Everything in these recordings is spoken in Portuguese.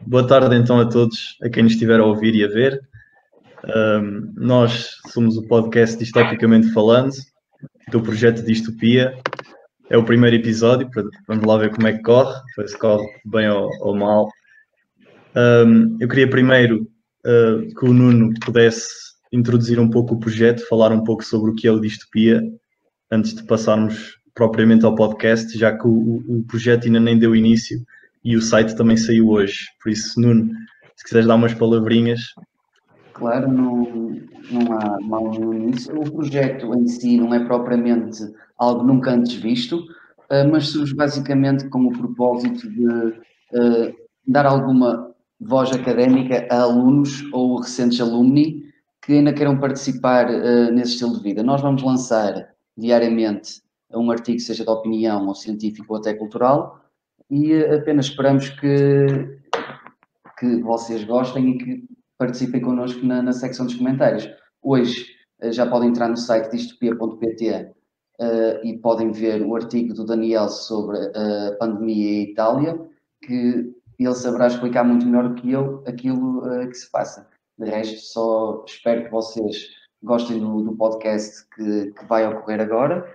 Boa tarde então a todos, a quem nos estiver a ouvir e a ver. Nós somos o podcast Distopicamente Falando, do projeto Distopia. É o primeiro episódio, vamos lá ver como é que corre, se corre bem ou mal. Eu queria primeiro que o Nuno pudesse introduzir um pouco o projeto, falar um pouco sobre o que é o Distopia, antes de passarmos propriamente ao podcast, já que o projeto ainda nem deu início e o site também saiu hoje. Por isso, Nuno, se quiseres dar umas palavrinhas. Claro, não há mal nenhum nisso. O projeto em si não é propriamente algo nunca antes visto, mas surge basicamente com o propósito de dar alguma voz académica a alunos ou recentes alumni que ainda queiram participar nesse estilo de vida. Nós vamos lançar diariamente um artigo, seja de opinião ou científico ou até cultural, e apenas esperamos que vocês gostem e que participem connosco na secção dos comentários. Hoje já podem entrar no site distopia.pt e podem ver o artigo do Daniel sobre a pandemia em Itália, que ele saberá explicar muito melhor do que eu aquilo que se passa. De resto, só espero que vocês gostem do podcast que vai ocorrer agora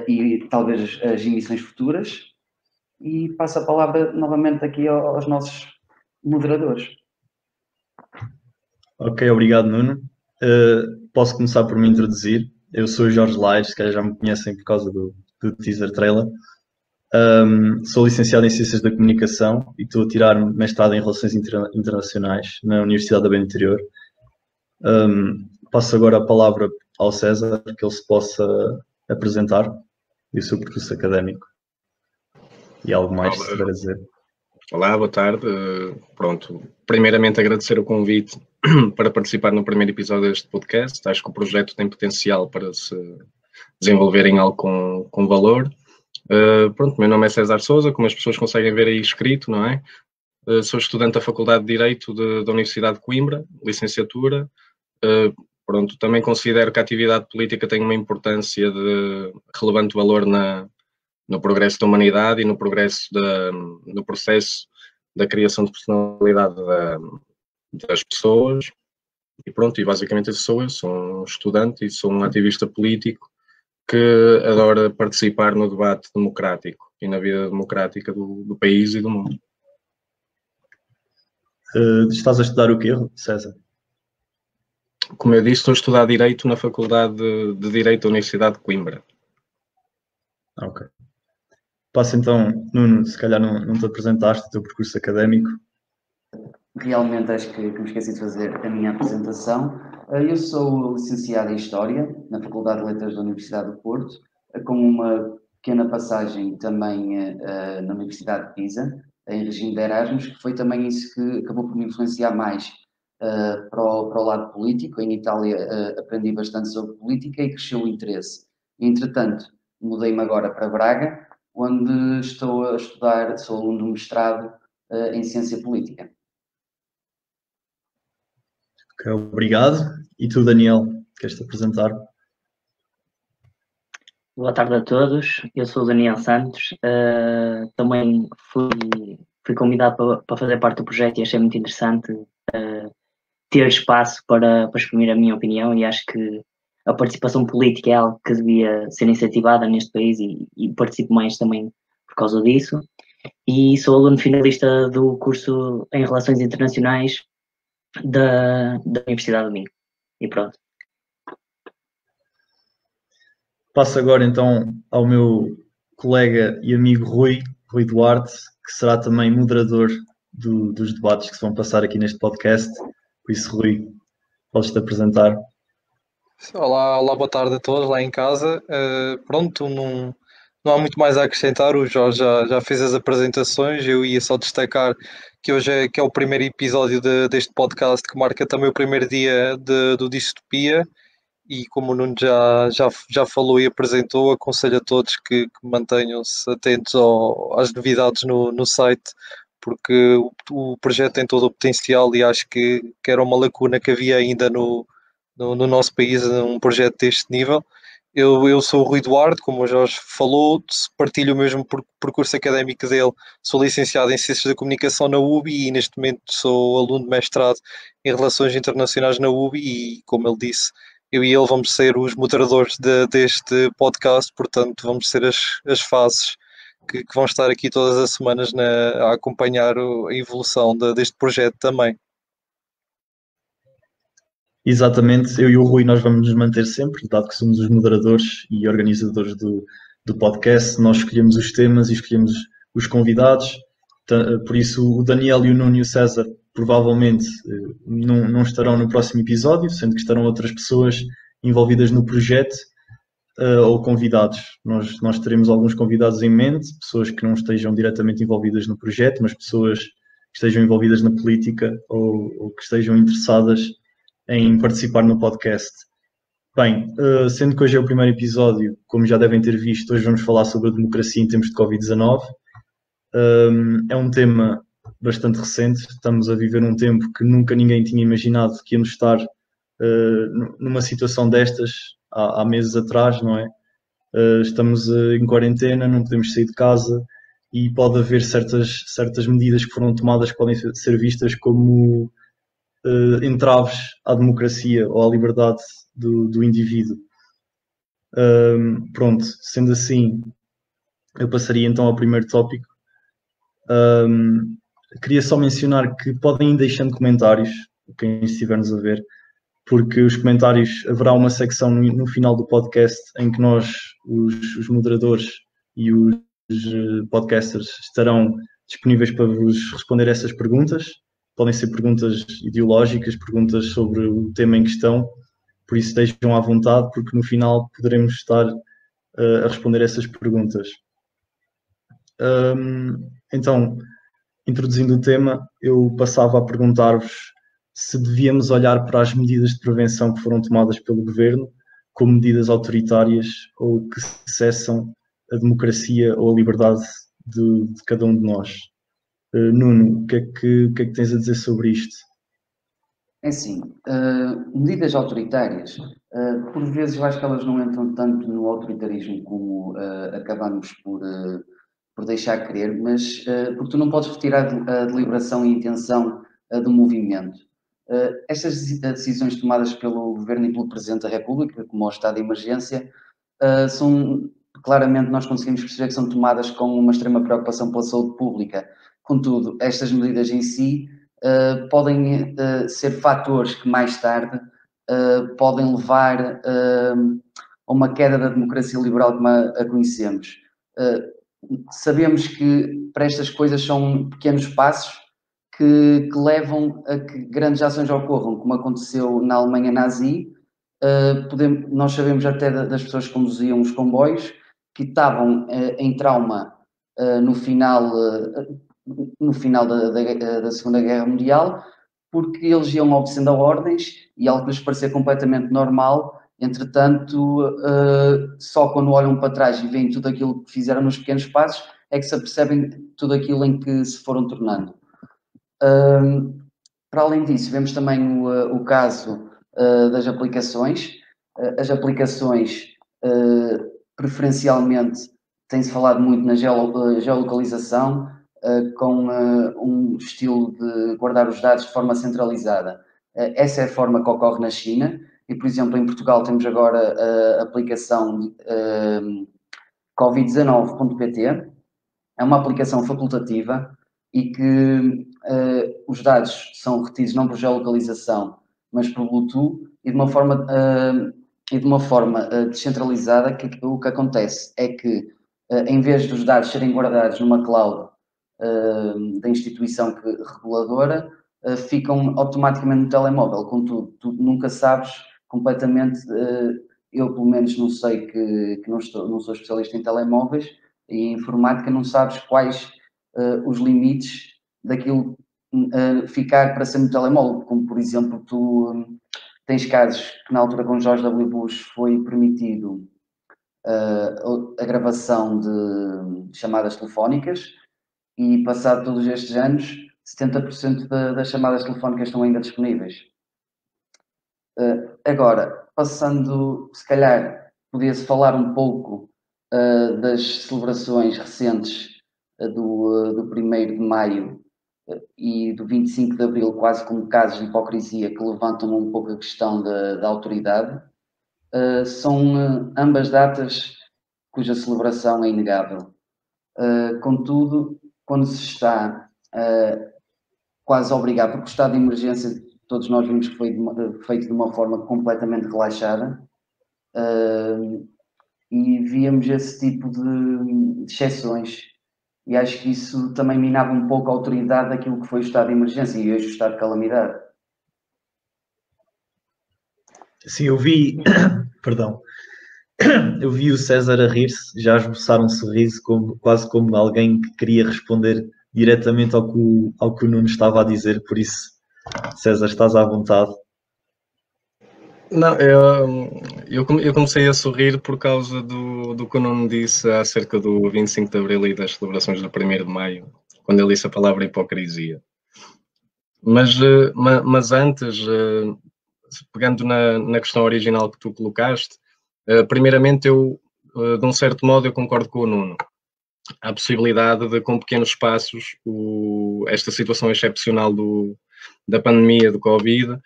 e talvez as emissões futuras. E passo a palavra novamente aqui aos nossos moderadores. Ok, obrigado, Nuno. Posso começar por me introduzir. Eu sou o Jorge Laires, que já me conhecem por causa do teaser trailer. Sou licenciado em Ciências da Comunicação e estou a tirar mestrado em Relações Internacionais na Universidade da Beira Interior. Passo agora a palavra ao César, que ele se possa apresentar e o seu percurso académico. E algo mais, se tiver a dizer. Olá, boa tarde. Pronto, primeiramente agradecer o convite para participar no primeiro episódio deste podcast. Acho que o projeto tem potencial para se desenvolver em algo com valor. Pronto, meu nome é César Sousa, como as pessoas conseguem ver aí escrito, não é? Sou estudante da Faculdade de Direito da Universidade de Coimbra, licenciatura. Pronto, também considero que a atividade política tem uma importância de relevante valor no progresso da humanidade e no processo da criação de personalidade das pessoas. E pronto, e basicamente sou um estudante e sou um ativista político que adora participar no debate democrático e na vida democrática do país e do mundo. Estás a estudar o quê, César? Como eu disse, estou a estudar Direito na Faculdade de Direito da Universidade de Coimbra. Ok. Passo então, Nuno, se calhar não te apresentaste o teu percurso académico. Realmente acho que me esqueci de fazer a minha apresentação. Eu sou licenciado em História na Faculdade de Letras da Universidade do Porto, com uma pequena passagem também na Universidade de Pisa, em regime de Erasmus, que foi também isso que acabou por me influenciar mais para o lado político. Em Itália aprendi bastante sobre política e cresceu o interesse. Entretanto, mudei-me agora para Braga, onde estou a estudar, sou aluno do mestrado em Ciência Política. Ok, obrigado. E tu, Daniel, queres-te apresentar? Boa tarde a todos, eu sou o Daniel Santos, também fui convidado para fazer parte do projeto e achei muito interessante ter espaço para exprimir a minha opinião, e acho que a participação política é algo que devia ser incentivada neste país e participo mais também por causa disso. E sou aluno finalista do curso em Relações Internacionais da Universidade do Minho. E pronto. Passo agora então ao meu colega e amigo Rui Duarte, que será também moderador dos debates que se vão passar aqui neste podcast. Por isso, Rui, podes-te apresentar. Olá, boa tarde a todos lá em casa. Pronto, não há muito mais a acrescentar, o Jorge já fez as apresentações. Eu ia só destacar que hoje é o primeiro episódio deste podcast, que marca também o primeiro dia do Distopia, e como o Nuno já falou e apresentou, aconselho a todos que mantenham-se atentos às novidades no site, porque o projeto tem todo o potencial e acho que era uma lacuna que havia ainda no nosso país, um projeto deste nível. Eu sou o Rui Duarte, como o Jorge falou, partilho o mesmo percurso académico dele. Sou licenciado em Ciências da Comunicação na UBI e neste momento sou aluno de mestrado em Relações Internacionais na UBI e, como ele disse, eu e ele vamos ser os moderadores deste podcast, portanto vamos ser as fases que vão estar aqui todas as semanas a acompanhar a evolução deste projeto também. Exatamente, eu e o Rui nós vamos nos manter sempre, dado que somos os moderadores e organizadores do podcast, nós escolhemos os temas e escolhemos os convidados, por isso o Daniel e o Nuno e o César provavelmente não estarão no próximo episódio, sendo que estarão outras pessoas envolvidas no projeto ou convidados. Nós teremos alguns convidados em mente, pessoas que não estejam diretamente envolvidas no projeto, mas pessoas que estejam envolvidas na política ou que estejam interessadas em participar no podcast. Bem, sendo que hoje é o primeiro episódio, como já devem ter visto, hoje vamos falar sobre a democracia em tempos de Covid-19. É um tema bastante recente, estamos a viver um tempo que nunca ninguém tinha imaginado que íamos estar numa situação destas há meses atrás, não é? Estamos em quarentena, não podemos sair de casa e pode haver certas medidas que foram tomadas que podem ser vistas como entraves à democracia ou à liberdade do indivíduo. Pronto, sendo assim, eu passaria então ao primeiro tópico. Queria só mencionar que podem ir deixando comentários, quem estiver-nos a ver, porque os comentários, haverá uma secção no final do podcast em que nós, os moderadores e os podcasters, estarão disponíveis para vos responder essas perguntas. Podem ser perguntas ideológicas, perguntas sobre o tema em questão, por isso estejam à vontade, porque no final poderemos estar a responder essas perguntas. Então, introduzindo o tema, eu passava a perguntar-vos se devíamos olhar para as medidas de prevenção que foram tomadas pelo governo como medidas autoritárias ou que cessam a democracia ou a liberdade de cada um de nós. Nuno, o que é que tens a dizer sobre isto? É assim, medidas autoritárias, por vezes eu acho que elas não entram tanto no autoritarismo como acabamos por deixar crer, mas porque tu não podes retirar a deliberação e a intenção do movimento. Estas decisões tomadas pelo Governo e pelo Presidente da República, como o estado de emergência, são, claramente nós conseguimos perceber que são tomadas com uma extrema preocupação pela saúde pública. Contudo, estas medidas em si podem ser fatores que mais tarde podem levar a uma queda da democracia liberal como a conhecemos. Sabemos que para estas coisas são pequenos passos que levam a que grandes ações ocorram, como aconteceu na Alemanha nazi. Nós sabemos até das pessoas que conduziam os comboios que estavam em trauma no final da Segunda Guerra Mundial, porque eles iam obedecendo a ordens e algo que lhes parecia completamente normal. Entretanto, só quando olham para trás e veem tudo aquilo que fizeram nos pequenos passos é que se apercebem tudo aquilo em que se foram tornando. Para além disso, vemos também o caso das aplicações. As aplicações, preferencialmente, tem-se falado muito na geolocalização, com um estilo de guardar os dados de forma centralizada. Essa é a forma que ocorre na China e, por exemplo, em Portugal temos agora a aplicação covid19.pt. É uma aplicação facultativa e que os dados são retidos não por geolocalização, mas por Bluetooth e de uma forma descentralizada. O que acontece é que, em vez dos dados serem guardados numa cloud da instituição reguladora, ficam automaticamente no telemóvel. Contudo, tu nunca sabes completamente, eu pelo menos não sei que não sou especialista em telemóveis e em informática, não sabes quais os limites daquilo ficar para ser no telemóvel, como por exemplo tu tens casos que na altura com George W. Bush foi permitido a gravação de chamadas telefónicas e passado todos estes anos 70% das chamadas telefónicas estão ainda disponíveis. Agora, passando se calhar podia-se falar um pouco das celebrações recentes do 1º de Maio e do 25 de Abril, quase como casos de hipocrisia que levantam um pouco a questão da autoridade. São ambas datas cuja celebração é inegável. Contudo, quando se está quase obrigado, porque o estado de emergência, todos nós vimos que foi feito de uma forma completamente relaxada, e víamos esse tipo de exceções, e acho que isso também minava um pouco a autoridade daquilo que foi o estado de emergência e hoje o estado de calamidade. Sim, eu vi, perdão, eu vi o César a rir-se, já a esboçar um sorriso, quase como alguém que queria responder diretamente ao que o Nuno estava a dizer, por isso, César, estás à vontade. Não, eu comecei a sorrir por causa do que o Nuno disse acerca do 25 de Abril e das celebrações do 1º de Maio, quando ele disse a palavra hipocrisia. Mas antes, pegando na questão original que tu colocaste, primeiramente de um certo modo, eu concordo com o Nuno. Há a possibilidade de, com pequenos passos, esta situação excepcional da pandemia do Covid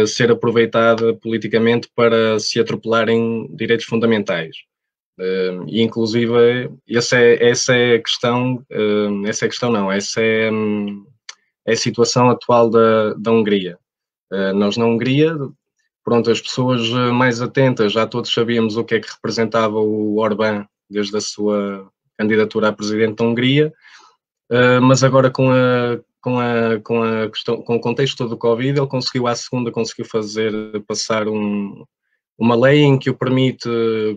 ser aproveitada politicamente para se atropelarem direitos fundamentais. E inclusive, essa é a questão, essa é a situação atual da Hungria. Nós na Hungria, pronto, as pessoas mais atentas, já todos sabíamos o que é que representava o Orbán desde a sua candidatura a presidente da Hungria, mas agora com a questão, com o contexto todo do Covid, ele conseguiu passar uma lei em que o permite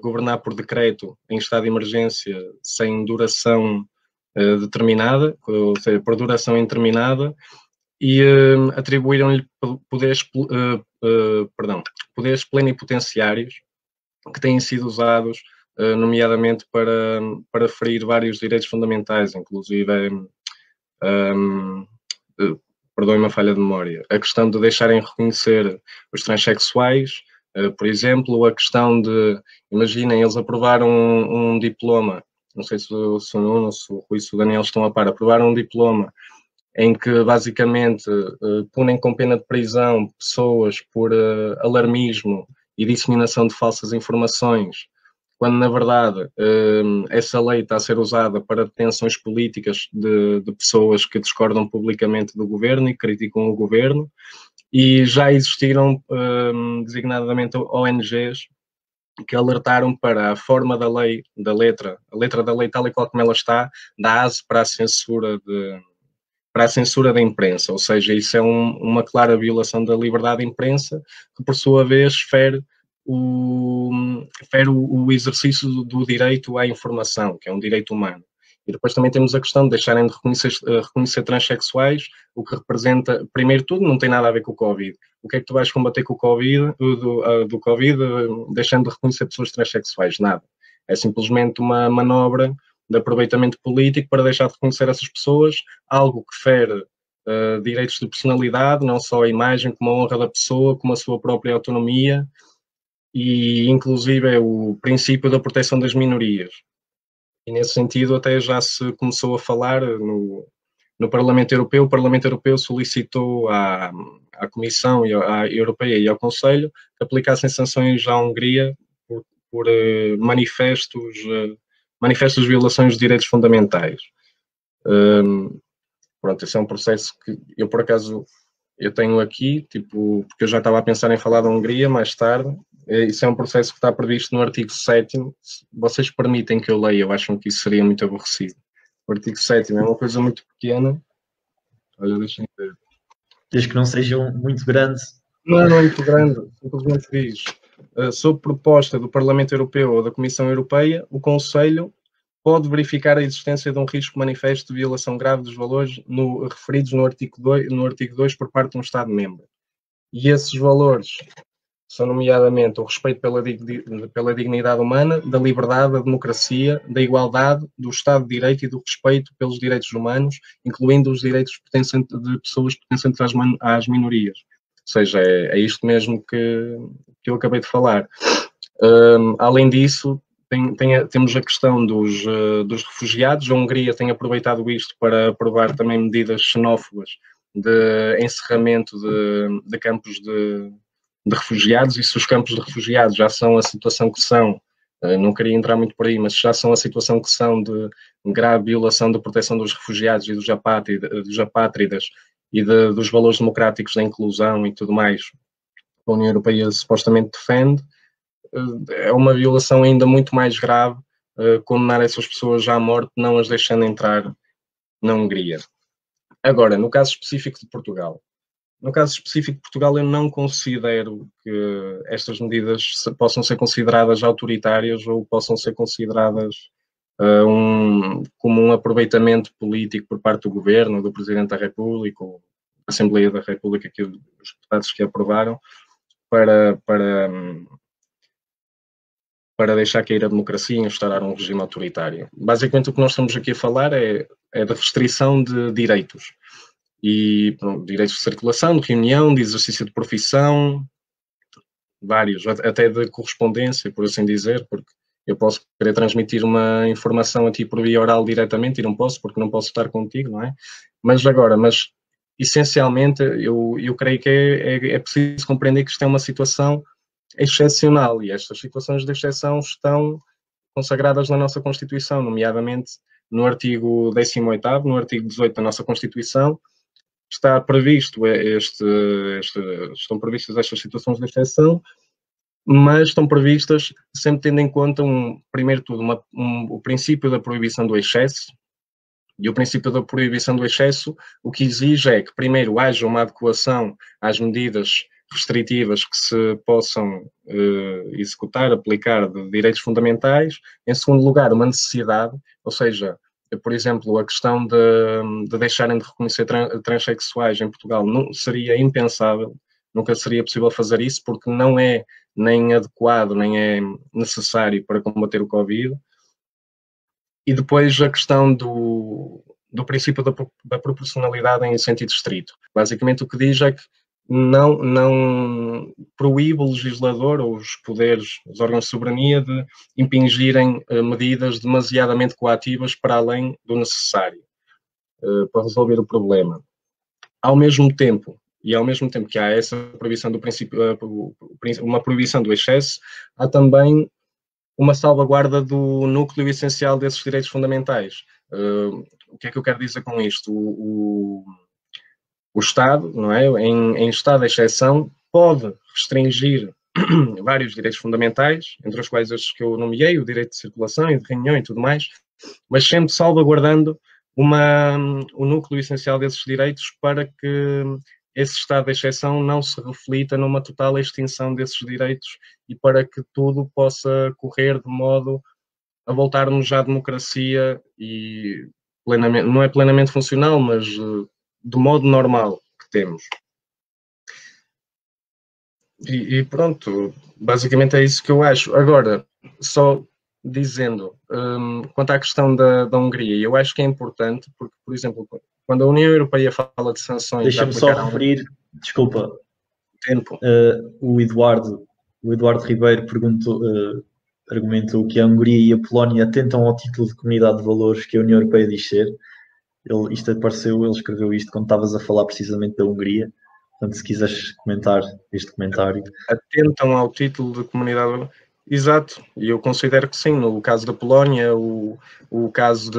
governar por decreto em estado de emergência sem duração determinada, ou seja, por duração indeterminada, e atribuíram-lhe poderes plenipotenciários que têm sido usados nomeadamente para ferir vários direitos fundamentais, inclusive, perdoem-me a falha de memória, a questão de deixarem reconhecer os transexuais, por exemplo, a questão de, imaginem, eles aprovaram um diploma, não sei se o Nuno, se o Rui, se o Daniel estão a par, aprovaram um diploma em que basicamente punem com pena de prisão pessoas por alarmismo e disseminação de falsas informações, quando na verdade essa lei está a ser usada para detenções políticas de pessoas que discordam publicamente do governo e criticam o governo, e já existiram designadamente ONGs que alertaram para a forma da lei, a letra da lei tal e qual como ela está, dá aso para a censura da imprensa, ou seja, isso é uma clara violação da liberdade de imprensa, que por sua vez fere o exercício do direito à informação, que é um direito humano. E depois também temos a questão de deixarem de reconhecer transexuais, o que representa, primeiro tudo, não tem nada a ver com o Covid. O que é que tu vais combater com o Covid, do Covid, deixando de reconhecer pessoas transexuais? Nada. É simplesmente uma manobra de aproveitamento político para deixar de reconhecer essas pessoas, algo que fere direitos de personalidade, não só a imagem, como a honra da pessoa, como a sua própria autonomia, e inclusive é o princípio da proteção das minorias. E nesse sentido até já se começou a falar no Parlamento Europeu. O Parlamento Europeu solicitou à Comissão Europeia e ao Conselho que aplicassem sanções à Hungria por manifestos de violações de direitos fundamentais. Pronto, esse é um processo que eu, por acaso, eu tenho aqui, porque eu já estava a pensar em falar da Hungria mais tarde. Isso é um processo que está previsto no artigo 7º. Se vocês permitem que eu leia, eu acho que isso seria muito aborrecido. O artigo 7º é uma coisa muito pequena. Olha, deixem ver. Desde que não sejam muito grandes. Não é muito grande, simplesmente diz: sob proposta do Parlamento Europeu ou da Comissão Europeia, o Conselho pode verificar a existência de um risco manifesto de violação grave dos valores referidos no artigo 2 por parte de um Estado-membro. E esses valores são nomeadamente o respeito pela dignidade humana, da liberdade, da democracia, da igualdade, do Estado de Direito e do respeito pelos direitos humanos, incluindo os direitos de pessoas pertencentes às minorias. Ou seja, é isto mesmo que eu acabei de falar. Além disso, temos a questão dos refugiados. A Hungria tem aproveitado isto para aprovar também medidas xenófobas de encerramento de campos de refugiados, e se os campos de refugiados já são a situação que são, não queria entrar muito por aí, mas já são a situação que são de grave violação da proteção dos refugiados e dos apátridas e dos valores democráticos da inclusão e tudo mais, que a União Europeia supostamente defende, é uma violação ainda muito mais grave condenar essas pessoas já à morte, não as deixando entrar na Hungria. Agora, no caso específico de Portugal, eu não considero que estas medidas possam ser consideradas autoritárias ou possam ser consideradas como um aproveitamento político por parte do Governo, do Presidente da República, ou da Assembleia da República, que os deputados que aprovaram, para deixar cair a democracia e instaurar um regime autoritário. Basicamente, o que nós estamos aqui a falar é da restrição de direitos. E direitos de circulação, de reunião, de exercício de profissão, vários, até de correspondência, por assim dizer, porque eu posso querer transmitir uma informação a ti por via oral diretamente e não posso, porque não posso estar contigo, não é? Mas essencialmente, eu creio que é preciso compreender que isto é uma situação excepcional, e estas situações de exceção estão consagradas na nossa Constituição, nomeadamente no artigo 18º, no artigo 18 da nossa Constituição, está previsto estão previstas estas situações de exceção, mas estão previstas sempre tendo em conta, primeiro de tudo, o princípio da proibição do excesso. E o princípio da proibição do excesso, o que exige é que primeiro haja uma adequação às medidas restritivas que se possam executar, aplicar de direitos fundamentais. Em segundo lugar, uma necessidade, ou seja, por exemplo, a questão de deixarem de reconhecer transexuais em Portugal não seria impensável, nunca seria possível fazer isso, porque não é nem adequado, nem é necessário para combater o Covid. E depois a questão do princípio da proporcionalidade em sentido estrito. Basicamente o que diz é que não proíbe o legislador ou os poderes, os órgãos de soberania, de impingirem medidas demasiadamente coativas para além do necessário para resolver o problema. Ao mesmo tempo que há essa proibição do princípio, uma proibição do excesso, há também uma salvaguarda do núcleo essencial desses direitos fundamentais. O que é que eu quero dizer com isto? O Estado, não é? Em estado de exceção, pode restringir vários direitos fundamentais, entre os quais estes que eu nomeei, o direito de circulação e de reunião e tudo mais, mas sempre salvaguardando o núcleo essencial desses direitos para que esse estado de exceção não se reflita numa total extinção desses direitos e para que tudo possa correr de modo a voltarmos à democracia e plenamente, não é plenamente funcional, mas de modo normal que temos. E pronto, basicamente é isso que eu acho. Agora, só dizendo, quanto à questão da Hungria, eu acho que é importante, porque, por exemplo, quando a União Europeia fala de sanções... Deixa-me só referir, desculpa, tempo. O Eduardo Ribeiro argumentou que a Hungria e a Polónia atentam ao título de comunidade de valores que a União Europeia diz ser. Ele escreveu isto quando estavas a falar precisamente da Hungria. Portanto, se quiseres comentar este comentário. Atentam ao título de comunidade de valores. Exato, e eu considero que sim. No caso da Polónia, o caso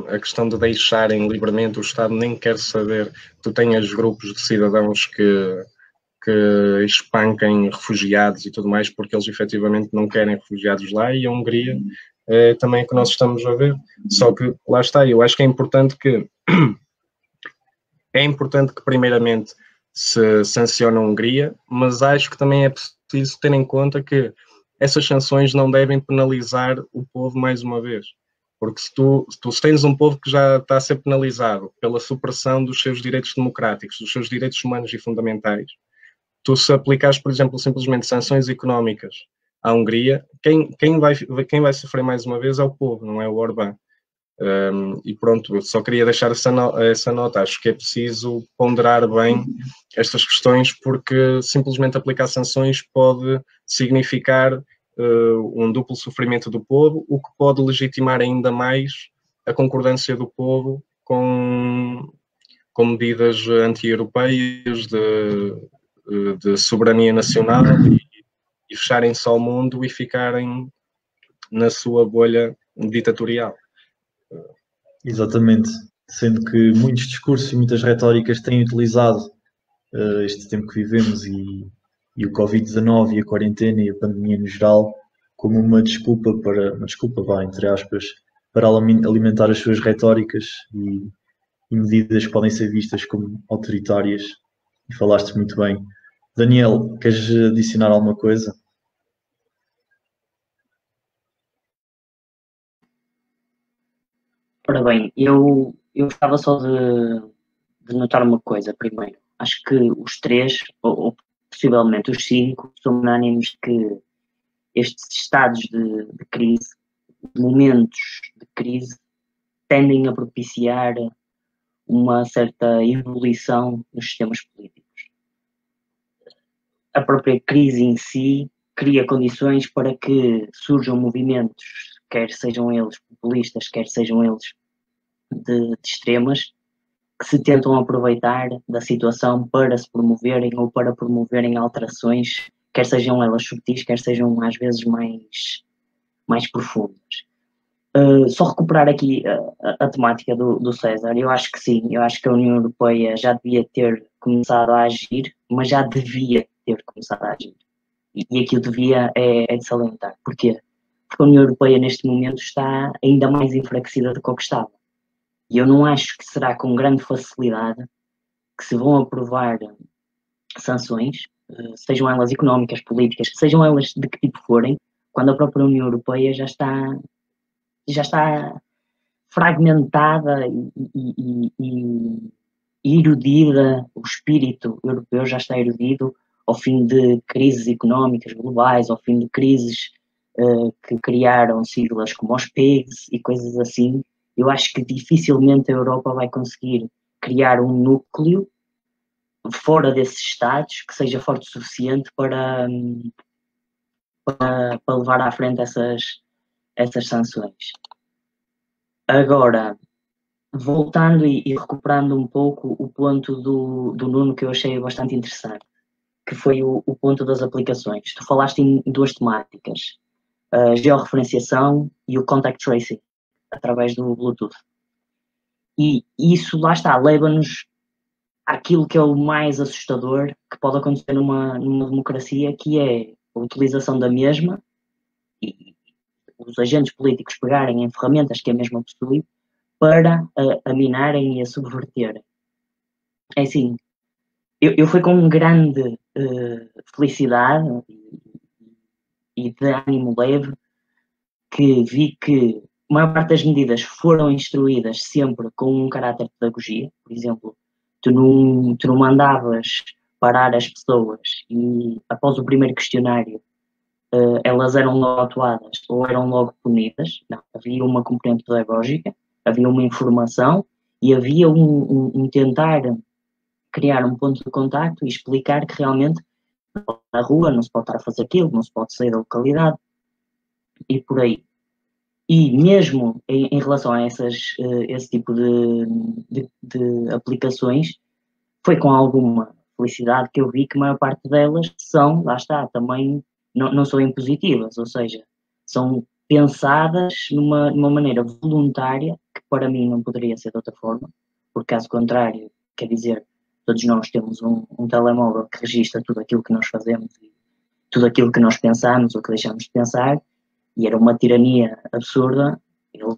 a questão de deixarem livremente, o Estado nem quer saber que tu tenhas grupos de cidadãos que espanquem refugiados e tudo mais, porque eles efetivamente não querem refugiados lá, e a Hungria é também o que nós estamos a ver. Só que, lá está, eu acho que é importante que primeiramente se sancione a Hungria, mas acho que também é preciso ter em conta que essas sanções não devem penalizar o povo mais uma vez. Porque se tu tens um povo que já está a ser penalizado pela supressão dos seus direitos democráticos, dos seus direitos humanos e fundamentais, tu se aplicares, por exemplo, simplesmente sanções económicas à Hungria, quem vai sofrer mais uma vez é o povo, não é o Orbán. E pronto, eu só queria deixar essa nota. Acho que é preciso ponderar bem estas questões, porque simplesmente aplicar sanções pode significar um duplo sofrimento do povo, o que pode legitimar ainda mais a concordância do povo com medidas anti-europeias de soberania nacional e fecharem-se ao mundo e ficarem na sua bolha ditatorial. Exatamente, sendo que muitos discursos e muitas retóricas têm utilizado este tempo que vivemos e o Covid-19 e a quarentena e a pandemia no geral como uma desculpa, entre aspas, para alimentar as suas retóricas e medidas que podem ser vistas como autoritárias. E falaste muito bem. Daniel, queres adicionar alguma coisa? Ora bem, eu gostava só de notar uma coisa primeiro. Acho que os três, ou possivelmente os cinco, são unânimes que estes estados de crise, momentos de crise, tendem a propiciar uma certa evolução nos sistemas políticos. A própria crise em si cria condições para que surjam movimentos, quer sejam eles populistas, quer sejam eles de extremas, que se tentam aproveitar da situação para se promoverem ou para promoverem alterações, quer sejam elas subtis, quer sejam às vezes mais profundas. Só recuperar aqui a temática do César, eu acho que sim, eu acho que a União Europeia já devia ter começado a agir, mas já devia ter começado a agir. E aqui o devia é de salientar. Porquê? Porque a União Europeia neste momento está ainda mais enfraquecida do que o que estava. E eu não acho que será com grande facilidade que se vão aprovar sanções, sejam elas económicas, políticas, sejam elas de que tipo forem, quando a própria União Europeia já está fragmentada e erodida, o espírito europeu já está erodido ao fim de crises económicas globais, ao fim de crises que criaram siglas como os PIGS e coisas assim. Eu acho que dificilmente a Europa vai conseguir criar um núcleo fora desses Estados que seja forte o suficiente para levar à frente essas sanções. Agora, voltando e recuperando um pouco o ponto do Nuno que eu achei bastante interessante, que foi o ponto das aplicações. Tu falaste em duas temáticas, a georreferenciação e o contact tracing, através do Bluetooth. E isso, lá está, leva-nos àquilo que é o mais assustador que pode acontecer numa democracia, que é a utilização da mesma e os agentes políticos pegarem em ferramentas que a mesma possui para a minarem e a subverterem. É assim, eu fui com grande felicidade e de ânimo leve que vi que a maior parte das medidas foram instruídas sempre com um caráter de pedagogia. Por exemplo, tu não mandavas parar as pessoas e após o primeiro questionário elas eram logo atuadas ou eram logo punidas. Não, havia uma componente pedagógica, havia uma informação e havia um tentar criar um ponto de contacto e explicar que realmente na rua não se pode estar a fazer aquilo, não se pode sair da localidade e por aí. E mesmo em relação a esse tipo de aplicações, foi com alguma felicidade que eu vi que a maior parte delas são, lá está, também não são impositivas, ou seja, são pensadas numa maneira voluntária, que para mim não poderia ser de outra forma, porque caso contrário, quer dizer, todos nós temos um telemóvel que registra tudo aquilo que nós fazemos e tudo aquilo que nós pensamos ou que deixamos de pensar, e era uma tirania absurda, eles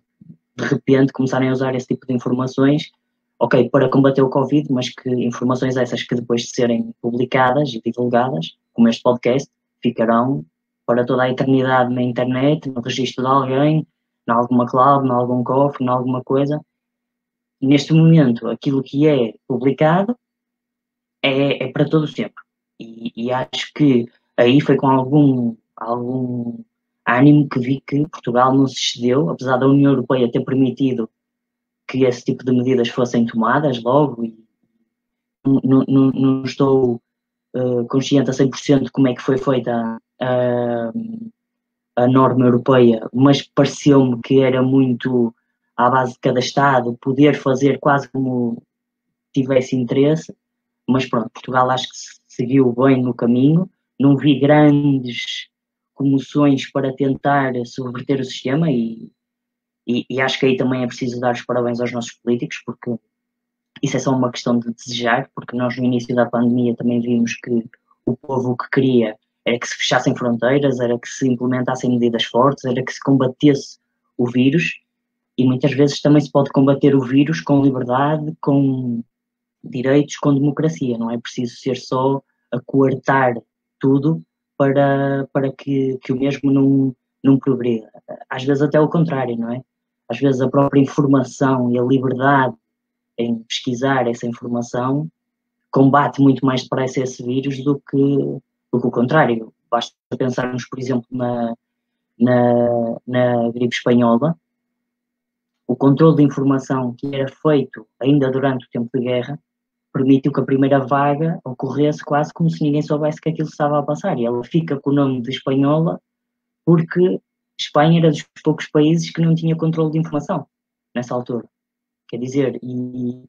de repente começarem a usar esse tipo de informações, ok, para combater o Covid, mas que informações essas que depois de serem publicadas e divulgadas, como este podcast, ficarão para toda a eternidade na internet, no registro de alguém, em alguma cloud, em algum cofre, em alguma coisa. Neste momento, aquilo que é publicado é para todo sempre. E acho que aí foi com algum ânimo que vi que Portugal não se excedeu, apesar da União Europeia ter permitido que esse tipo de medidas fossem tomadas logo, e não estou consciente a 100% de como é que foi feita a norma europeia, mas pareceu-me que era muito à base de cada Estado poder fazer quase como tivesse interesse, mas pronto, Portugal acho que seguiu bem no caminho, não vi grandes comoções para tentar subverter o sistema e acho que aí também é preciso dar os parabéns aos nossos políticos, porque isso é só uma questão de desejar, porque nós no início da pandemia também vimos que o povo o que queria era que se fechassem fronteiras, era que se implementassem medidas fortes, era que se combatesse o vírus, e muitas vezes também se pode combater o vírus com liberdade, com direitos, com democracia, não é preciso ser só a coartar tudo para que o mesmo não progrida. Às vezes até o contrário, não é? Às vezes a própria informação e a liberdade em pesquisar essa informação combate muito mais depressa esse vírus do que o contrário. Basta pensarmos, por exemplo, na gripe espanhola, o controle de informação que era feito ainda durante o tempo de guerra permitiu que a primeira vaga ocorresse quase como se ninguém soubesse que aquilo estava a passar. E ela fica com o nome de espanhola porque Espanha era dos poucos países que não tinha controle de informação nessa altura. Quer dizer, e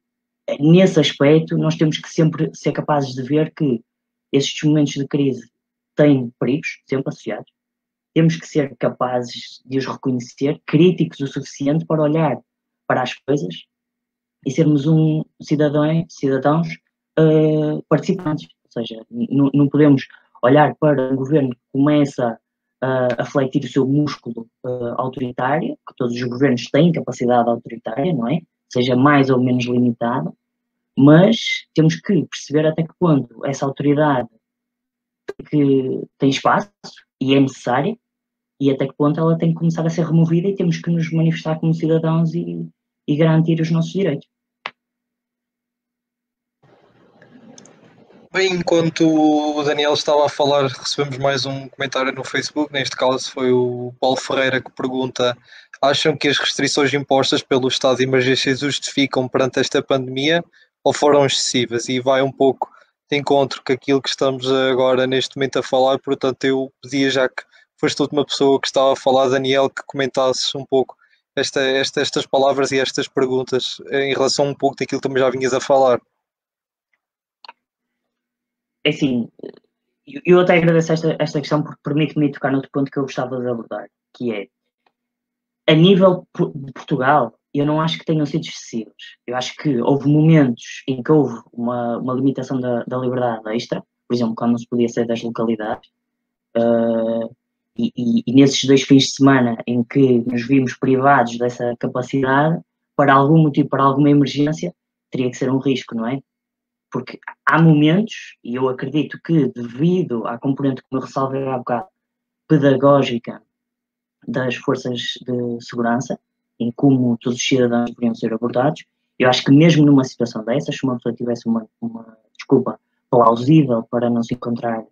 nesse aspecto nós temos que sempre ser capazes de ver que estes momentos de crise têm perigos sempre associados. Temos que ser capazes de os reconhecer, críticos o suficiente para olhar para as coisas e sermos cidadãos participantes. Ou seja, não podemos olhar para um governo que começa a fletir o seu músculo autoritário, que todos os governos têm capacidade autoritária, não é? Seja mais ou menos limitada, mas temos que perceber até que ponto essa autoridade que tem espaço e é necessária e até que ponto ela tem que começar a ser removida e temos que nos manifestar como cidadãos e garantir os nossos direitos. Bem, enquanto o Daniel estava a falar, recebemos mais um comentário no Facebook. Neste caso foi o Paulo Ferreira que pergunta: acham que as restrições impostas pelo estado de emergência justificam perante esta pandemia ou foram excessivas? E vai um pouco de encontro com aquilo que estamos agora neste momento a falar, portanto eu pedia, já que foste a última pessoa que estava a falar, Daniel, que comentasses um pouco estas palavras e estas perguntas em relação a um pouco daquilo que também já vinhas a falar. É assim, eu até agradeço esta questão porque permite-me tocar noutro ponto que eu gostava de abordar, que é, a nível de Portugal, eu não acho que tenham sido excessivos. Eu acho que houve momentos em que houve uma limitação da liberdade extra, por exemplo, quando não se podia sair das localidades, e nesses 2 fins de semana em que nos vimos privados dessa capacidade, para algum motivo, para alguma emergência, teria que ser um risco, não é? Porque há momentos, e eu acredito que devido à componente que eu ressalvei há bocado, pedagógica das forças de segurança, em como todos os cidadãos deveriam ser abordados, eu acho que mesmo numa situação dessas, se uma pessoa tivesse uma desculpa plausível para não se encontrar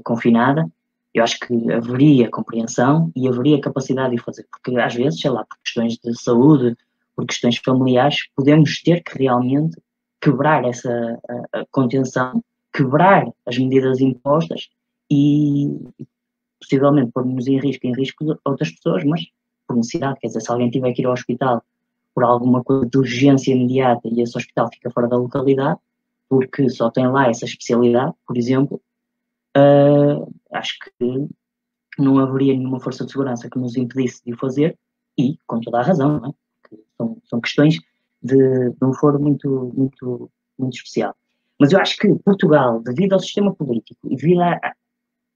confinada, eu acho que haveria compreensão e haveria capacidade de o fazer, porque às vezes, sei lá, por questões de saúde, por questões familiares, podemos ter que realmente quebrar essa contenção, quebrar as medidas impostas e possivelmente pôr-nos em risco outras pessoas, mas por necessidade. Quer dizer, se alguém tiver que ir ao hospital por alguma coisa de urgência imediata e esse hospital fica fora da localidade, porque só tem lá essa especialidade, por exemplo, acho que não haveria nenhuma força de segurança que nos impedisse de o fazer e, com toda a razão, não é? Porque são questões de um foro muito especial. Mas eu acho que Portugal, devido ao sistema político e devido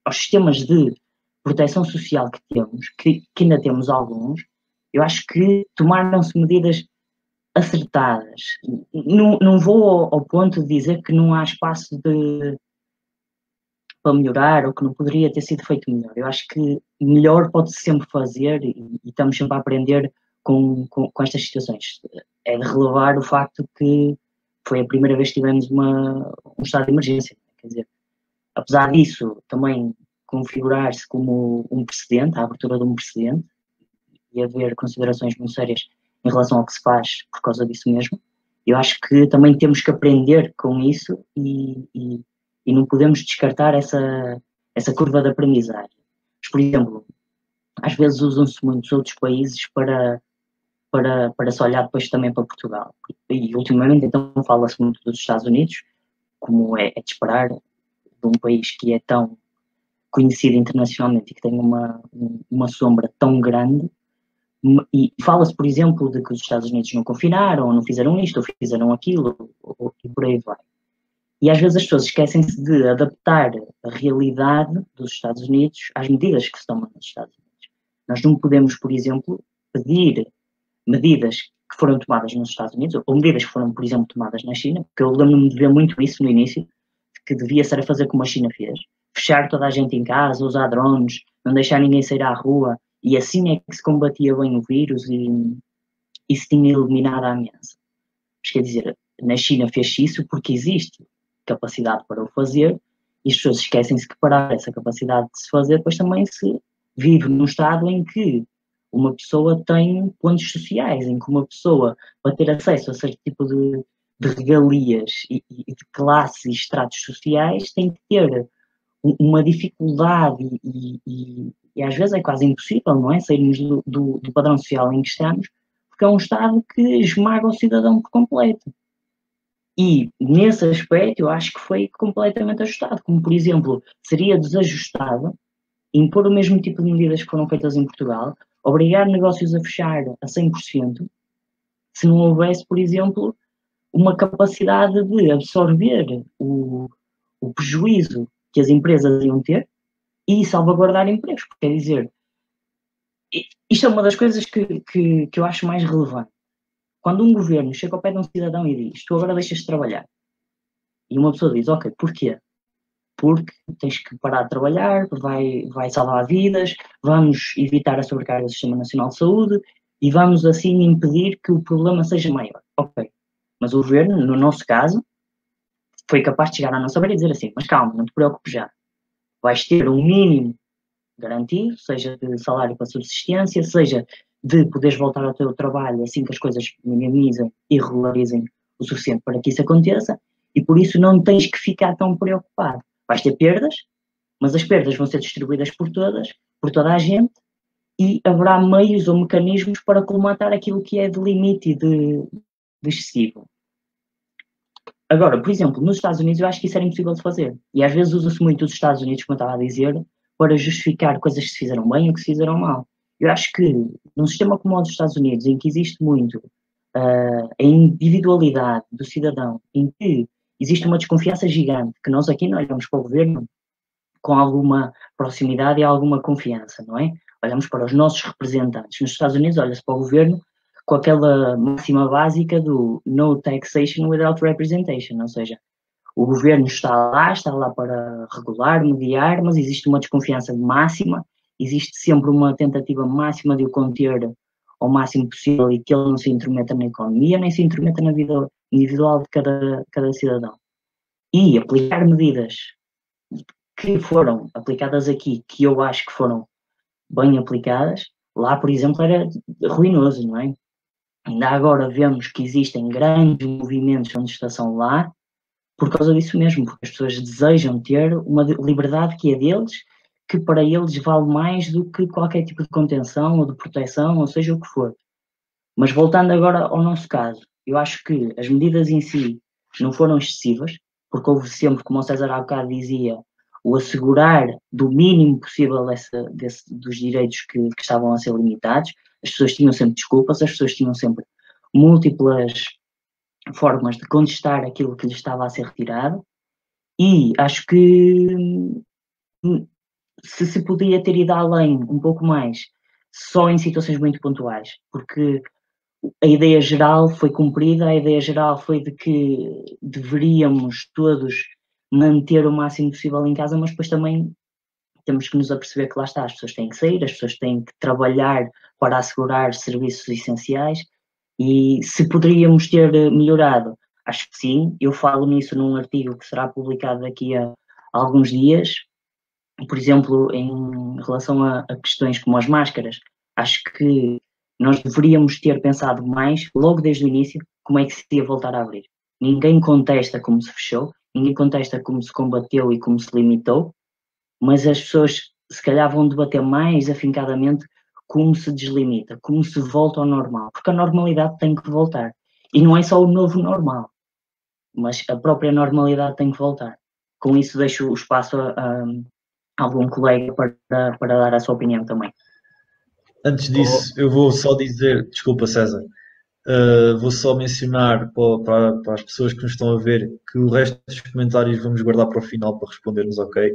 aos sistemas de proteção social que temos, que ainda temos alguns, eu acho que tomaram-se medidas acertadas. Não vou ao ponto de dizer que não há espaço para melhorar ou que não poderia ter sido feito melhor. Eu acho que melhor pode-se sempre fazer e estamos sempre a aprender com estas situações. É de relevar o facto que foi a primeira vez que tivemos um estado de emergência. Quer dizer, apesar disso, também configurar-se como um precedente, a abertura de um precedente, e haver considerações muito sérias em relação ao que se faz por causa disso mesmo, eu acho que também temos que aprender com isso e não podemos descartar essa curva de aprendizagem. Mas, por exemplo, às vezes usam-se muitos outros países para se olhar depois também para Portugal. E ultimamente então fala-se muito dos Estados Unidos, como é de esperar, de um país que é tão conhecido internacionalmente e que tem uma sombra tão grande. E fala-se, por exemplo, de que os Estados Unidos não confinaram, ou não fizeram isto, ou fizeram aquilo, e por aí vai. E às vezes as pessoas esquecem-se de adaptar a realidade dos Estados Unidos às medidas que se tomam nos Estados Unidos. Nós não podemos, por exemplo, pedir medidas que foram tomadas nos Estados Unidos, ou medidas que foram, por exemplo, tomadas na China, porque eu lembro-me de ver muito isso no início, que devia ser a fazer como a China fez, fechar toda a gente em casa, usar drones, não deixar ninguém sair à rua, e assim é que se combatia bem o vírus e se tinha eliminado a ameaça. Mas quer dizer, na China fez-se isso porque existe capacidade para o fazer, e as pessoas esquecem-se que para essa capacidade de se fazer, depois também se vive num estado em que uma pessoa tem pontos sociais, em que uma pessoa, para ter acesso a certo tipo de regalias e de classes e estratos sociais, tem que ter uma dificuldade e às vezes é quase impossível, não é? Sairmos do padrão social em que estamos, porque é um Estado que esmaga o cidadão por completo. E, nesse aspecto, eu acho que foi completamente ajustado. Como, por exemplo, seria desajustado impor o mesmo tipo de medidas que foram feitas em Portugal, obrigar negócios a fechar a 100%, se não houvesse, por exemplo, uma capacidade de absorver o prejuízo que as empresas iam ter e salvaguardar empregos. Porque, quer dizer, isto é uma das coisas que eu acho mais relevante. Quando um governo chega ao pé de um cidadão e diz: tu agora deixas de trabalhar, e uma pessoa diz: ok, porquê? Porque tens que parar de trabalhar, vai salvar vidas, vamos evitar a sobrecarga do Sistema Nacional de Saúde e vamos assim impedir que o problema seja maior. Ok, mas o governo, no nosso caso, foi capaz de chegar à nossa beira e dizer assim: mas calma, não te preocupes já, vais ter um mínimo garantido, seja de salário para subsistência, seja de poderes voltar ao teu trabalho assim que as coisas minimizem e regularizem o suficiente para que isso aconteça, e por isso não tens que ficar tão preocupado. Vais ter perdas, mas as perdas vão ser distribuídas por toda a gente, e haverá meios ou mecanismos para colmatar aquilo que é de limite e de excessivo. Agora, por exemplo, nos Estados Unidos eu acho que isso era impossível de fazer. E às vezes usa-se muito os Estados Unidos, como eu estava a dizer, para justificar coisas que se fizeram bem ou que se fizeram mal. Eu acho que num sistema como o dos Estados Unidos, em que existe muito a individualidade do cidadão, em que existe uma desconfiança gigante, que nós aqui não olhamos para o governo com alguma proximidade e alguma confiança, não é? Olhamos para os nossos representantes. Nos Estados Unidos olha-se para o governo com aquela máxima básica do no taxation without representation, ou seja, o governo está lá para regular, mediar, mas existe uma desconfiança máxima, existe sempre uma tentativa máxima de o conter ao máximo possível e que ele não se intrometa na economia, nem se intrometa na vida individual de cada cidadão. E aplicar medidas que foram aplicadas aqui, que eu acho que foram bem aplicadas, lá, por exemplo, era ruinoso, não é? Ainda agora vemos que existem grandes movimentos de contestação lá, por causa disso mesmo, porque as pessoas desejam ter uma liberdade que é deles, que para eles vale mais do que qualquer tipo de contenção ou de proteção, ou seja o que for. Mas voltando agora ao nosso caso, eu acho que as medidas em si não foram excessivas, porque houve sempre, como o César há bocado dizia, o assegurar do mínimo possível dos direitos que estavam a ser limitados. As pessoas tinham sempre desculpas, as pessoas tinham sempre múltiplas formas de contestar aquilo que lhes estava a ser retirado, e acho que se podia ter ido além um pouco mais, só em situações muito pontuais, porque a ideia geral foi cumprida, a ideia geral foi de que deveríamos todos manter o máximo possível em casa, mas depois também temos que nos aperceber que lá está, as pessoas têm que sair, as pessoas têm que trabalhar para assegurar serviços essenciais, e se poderíamos ter melhorado, acho que sim. Eu falo nisso num artigo que será publicado daqui a alguns dias, por exemplo, em relação a questões como as máscaras. Acho que nós deveríamos ter pensado mais, logo desde o início, como é que se ia voltar a abrir. Ninguém contesta como se fechou, ninguém contesta como se combateu e como se limitou, mas as pessoas se calhar vão debater mais afincadamente como se deslimita, como se volta ao normal, porque a normalidade tem que voltar. E não é só o novo normal, mas a própria normalidade tem que voltar. Com isso deixo o espaço a algum colega para dar a sua opinião também. Antes disso, eu vou só dizer, desculpa César, vou só mencionar para as pessoas que nos estão a ver que o resto dos comentários vamos guardar para o final para respondermos, ok?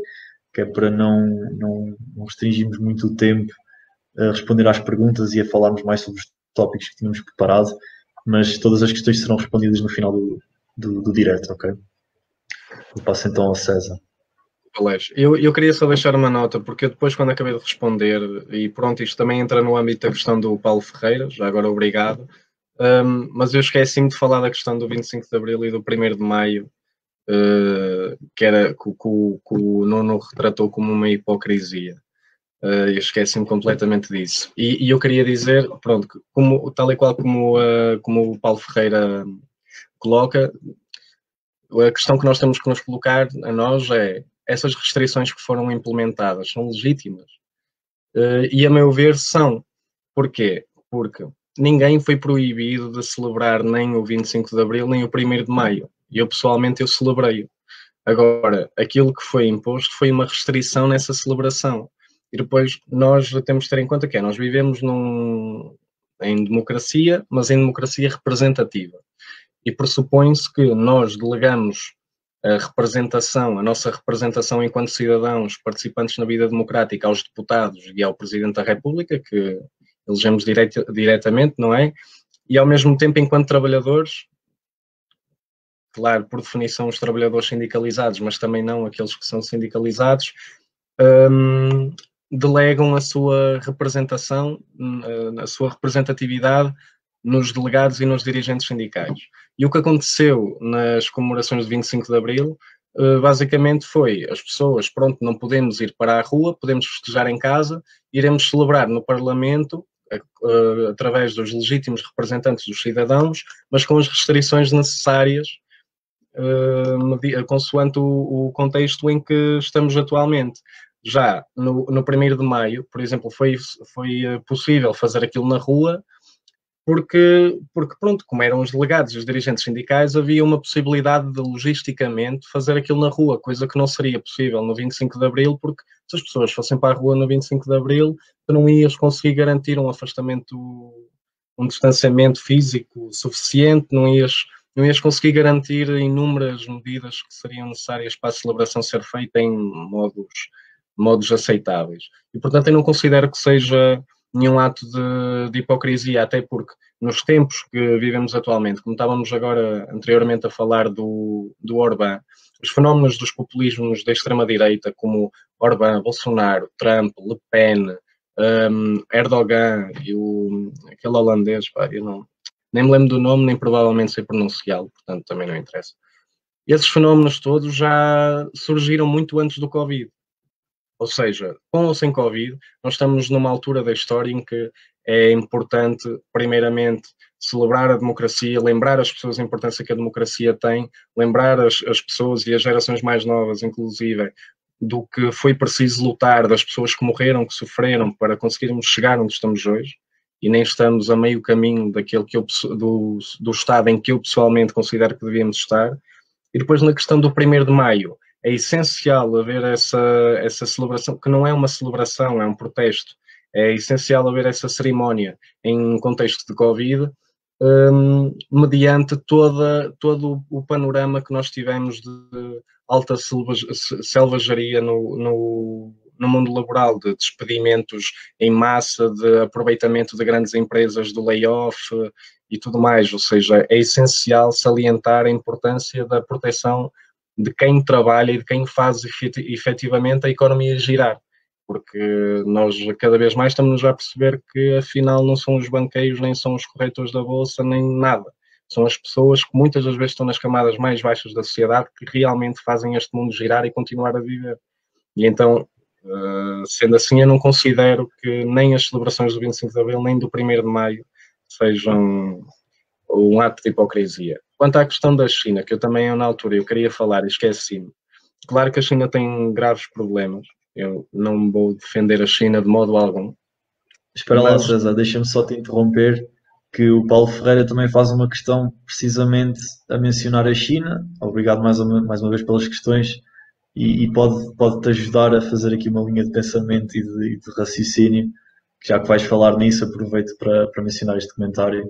Que é para não restringirmos muito o tempo a responder às perguntas e a falarmos mais sobre os tópicos que tínhamos preparado, mas todas as questões serão respondidas no final do direto, ok? Eu passo então ao César. Eu queria só deixar uma nota, porque depois, quando acabei de responder, e pronto, isto também entra no âmbito da questão do Paulo Ferreira, já agora obrigado, mas eu esqueci-me de falar da questão do 25 de Abril e do 1º de Maio, que era que o Nuno retratou como uma hipocrisia. Eu esqueci-me completamente disso. E eu queria dizer, pronto, tal e qual como o Paulo Ferreira coloca, a questão que nós temos que nos colocar a nós é: essas restrições que foram implementadas são legítimas? E a meu ver são. Porquê? Porque ninguém foi proibido de celebrar nem o 25 de Abril nem o 1º de Maio. E eu pessoalmente eu celebrei-o. Agora, aquilo que foi imposto foi uma restrição nessa celebração. E depois nós temos de ter em conta que nós vivemos em democracia, mas em democracia representativa. E pressupõe-se que nós delegamos a nossa representação enquanto cidadãos participantes na vida democrática aos deputados e ao Presidente da República, que elegemos diretamente, não é? E ao mesmo tempo, enquanto trabalhadores, claro, por definição os trabalhadores sindicalizados, mas também não aqueles que são sindicalizados, delegam a sua representação, a sua representatividade nos delegados e nos dirigentes sindicais. E o que aconteceu nas comemorações de 25 de Abril, basicamente foi as pessoas, pronto, não podemos ir para a rua, podemos festejar em casa, iremos celebrar no Parlamento, através dos legítimos representantes dos cidadãos, mas com as restrições necessárias, consoante o contexto em que estamos atualmente. Já no 1º de Maio, por exemplo, foi possível fazer aquilo na rua, porque pronto, como eram os delegados e os dirigentes sindicais, havia uma possibilidade de logisticamente fazer aquilo na rua, coisa que não seria possível no 25 de Abril, porque se as pessoas fossem para a rua no 25 de Abril, tu não ias conseguir garantir um afastamento, um distanciamento físico suficiente, não ias conseguir garantir inúmeras medidas que seriam necessárias para a celebração ser feita em modos aceitáveis. E, portanto, eu não considero que seja nenhum ato de hipocrisia, até porque nos tempos que vivemos atualmente, como estávamos agora anteriormente a falar do Orbán, os fenómenos dos populismos da extrema-direita, como Orbán, Bolsonaro, Trump, Le Pen, Erdogan e aquele holandês, eu nem me lembro do nome, nem provavelmente sei pronunciá-lo, portanto também não interessa. Esses fenómenos todos já surgiram muito antes do Covid. Ou seja, com ou sem Covid, nós estamos numa altura da história em que é importante, primeiramente, celebrar a democracia, lembrar as pessoas a importância que a democracia tem, lembrar as pessoas e as gerações mais novas, inclusive, do que foi preciso lutar, das pessoas que morreram, que sofreram, para conseguirmos chegar onde estamos hoje, e nem estamos a meio caminho daquele do estado em que eu pessoalmente considero que devíamos estar. E depois, na questão do 1º de Maio, é essencial haver essa celebração, que não é uma celebração, é um protesto. É essencial haver essa cerimónia em contexto de Covid, mediante todo o panorama que nós tivemos de alta selvageria no mundo laboral, de despedimentos em massa, de aproveitamento de grandes empresas, do layoff e tudo mais. Ou seja, é essencial salientar a importância da proteção de quem trabalha e de quem faz efetivamente a economia girar, porque nós cada vez mais estamos a perceber que afinal não são os banqueiros, nem são os corretores da bolsa, nem nada. São as pessoas que muitas das vezes estão nas camadas mais baixas da sociedade que realmente fazem este mundo girar e continuar a viver. E então, sendo assim, eu não considero que nem as celebrações do 25 de Abril, nem do 1º de Maio sejam um ato de hipocrisia. Quanto à questão da China, que eu também na altura eu queria falar e esqueci-me, claro que a China tem graves problemas, Eu não vou defender a China de modo algum. Espera lá, Mas- César, deixa-me só te interromper, que o Paulo Ferreira também faz uma questão precisamente a mencionar a China. Obrigado mais uma vez pelas questões e pode-te ajudar a fazer aqui uma linha de pensamento e de raciocínio. Já que vais falar nisso, aproveito para mencionar este comentário.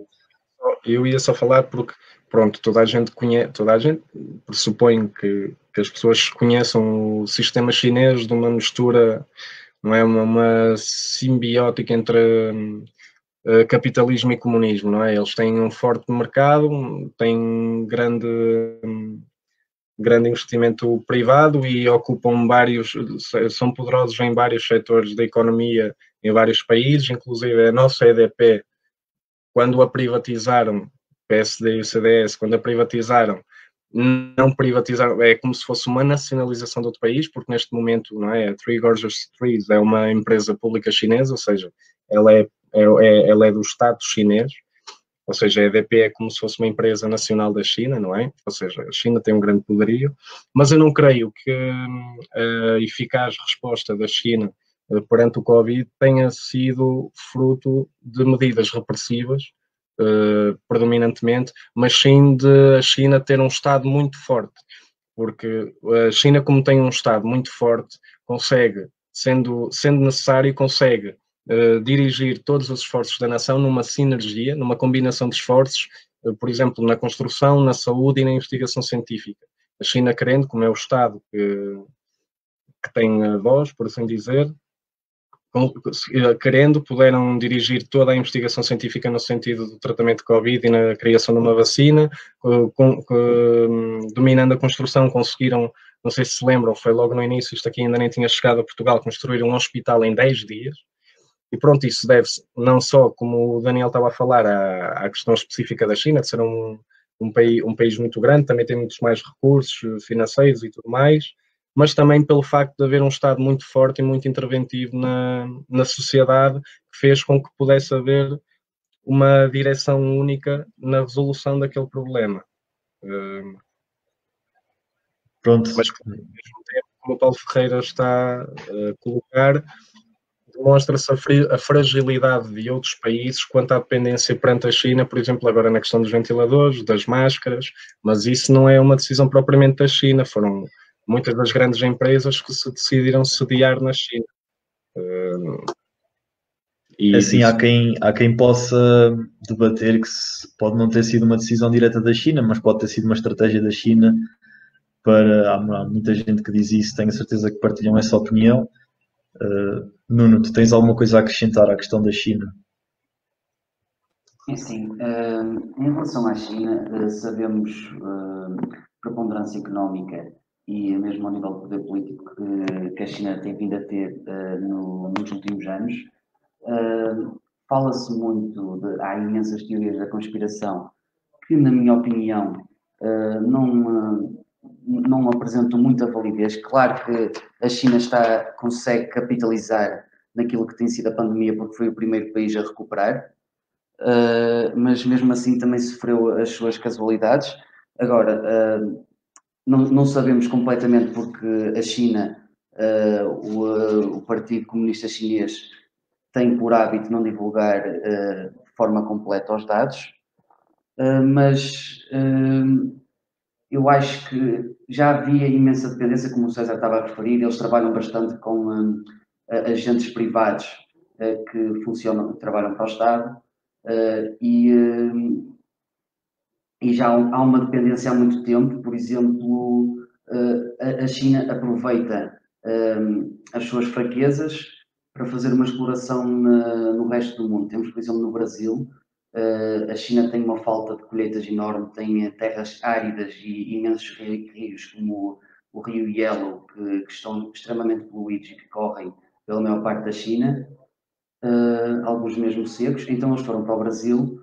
Eu ia só falar porque, pronto, toda a gente pressupõe que as pessoas conheçam o sistema chinês de uma mistura, não é? Uma simbiótica entre capitalismo e comunismo, não é? Eles têm um forte mercado, têm grande investimento privado e ocupam são poderosos em vários setores da economia em vários países, inclusive a nossa EDP, quando a privatizaram, PSD e o CDS, quando a privatizaram, não privatizaram, é como se fosse uma nacionalização de outro país, porque neste momento, não é? A Three Gorges Trees é uma empresa pública chinesa, ou seja, ela é do Estado chinês, ou seja, a EDP é como se fosse uma empresa nacional da China, não é? Ou seja, a China tem um grande poderio, mas eu não creio que a eficaz resposta da China perante o Covid tenha sido fruto de medidas repressivas, predominantemente, mas sim de a China ter um Estado muito forte, porque a China, como tem um Estado muito forte, consegue, sendo necessário, consegue dirigir todos os esforços da nação numa sinergia, numa combinação de esforços, por exemplo, na construção, na saúde e na investigação científica. A China, querendo, como é o Estado que tem a voz, por assim dizer, querendo, puderam dirigir toda a investigação científica no sentido do tratamento de Covid e na criação de uma vacina, dominando a construção, conseguiram, não sei se se lembram, foi logo no início, isto aqui ainda nem tinha chegado a Portugal, construir um hospital em 10 dias, e pronto, isso deve-se não só, como o Daniel estava a falar, à questão específica da China, de ser um país muito grande, também tem muitos mais recursos financeiros e tudo mais, mas também pelo facto de haver um Estado muito forte e muito interventivo na sociedade, que fez com que pudesse haver uma direção única na resolução daquele problema. Pronto. Mas, ao mesmo tempo, como o Paulo Ferreira está a colocar, demonstra-se a fragilidade de outros países quanto à dependência perante a China, por exemplo, agora na questão dos ventiladores, das máscaras, mas isso não é uma decisão propriamente da China, foram muitas das grandes empresas que se decidiram sediar na China. Assim, há quem possa debater que pode não ter sido uma decisão direta da China, mas pode ter sido uma estratégia da China há muita gente que diz isso, tenho a certeza que partilham essa opinião. Nuno, tu tens alguma coisa a acrescentar à questão da China? Sim, em relação à China, sabemos preponderância económica e mesmo ao nível de poder político que a China tem vindo a ter nos últimos anos. Fala-se muito, há imensas teorias da conspiração que, na minha opinião, não apresentam muita validez. Claro que a China consegue capitalizar naquilo que tem sido a pandemia, porque foi o primeiro país a recuperar, mas mesmo assim também sofreu as suas casualidades. Agora, não sabemos completamente porque a China, o Partido Comunista Chinês, tem por hábito não divulgar de forma completa os dados, mas eu acho que já havia imensa dependência, como o César estava a referir, eles trabalham bastante com agentes privados que trabalham para o Estado e já há uma dependência há muito tempo. Por exemplo, a China aproveita as suas fraquezas para fazer uma exploração no resto do mundo. Temos, por exemplo, no Brasil, a China tem uma falta de colheitas enorme, tem terras áridas e imensos rios, como o rio Yellow, que estão extremamente poluídos e que correm pela maior parte da China, alguns mesmo secos. Então eles foram para o Brasil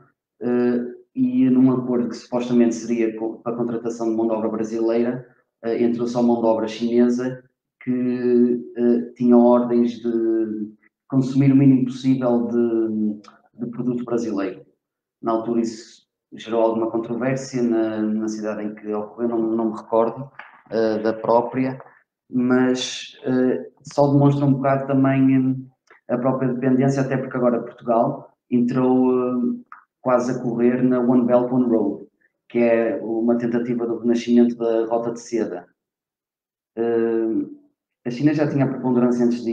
e num acordo que supostamente seria para a contratação de mão de obra brasileira, entrou só mão de obra chinesa que tinha ordens de consumir o mínimo possível de produto brasileiro. Na altura isso gerou alguma controvérsia na cidade em que ocorreu, não me recordo da própria, mas só demonstra um bocado também a própria dependência, até porque agora Portugal entrou quase a correr na One Belt, One Road, que é uma tentativa do renascimento da Rota de Seda. A China já tinha preponderância antes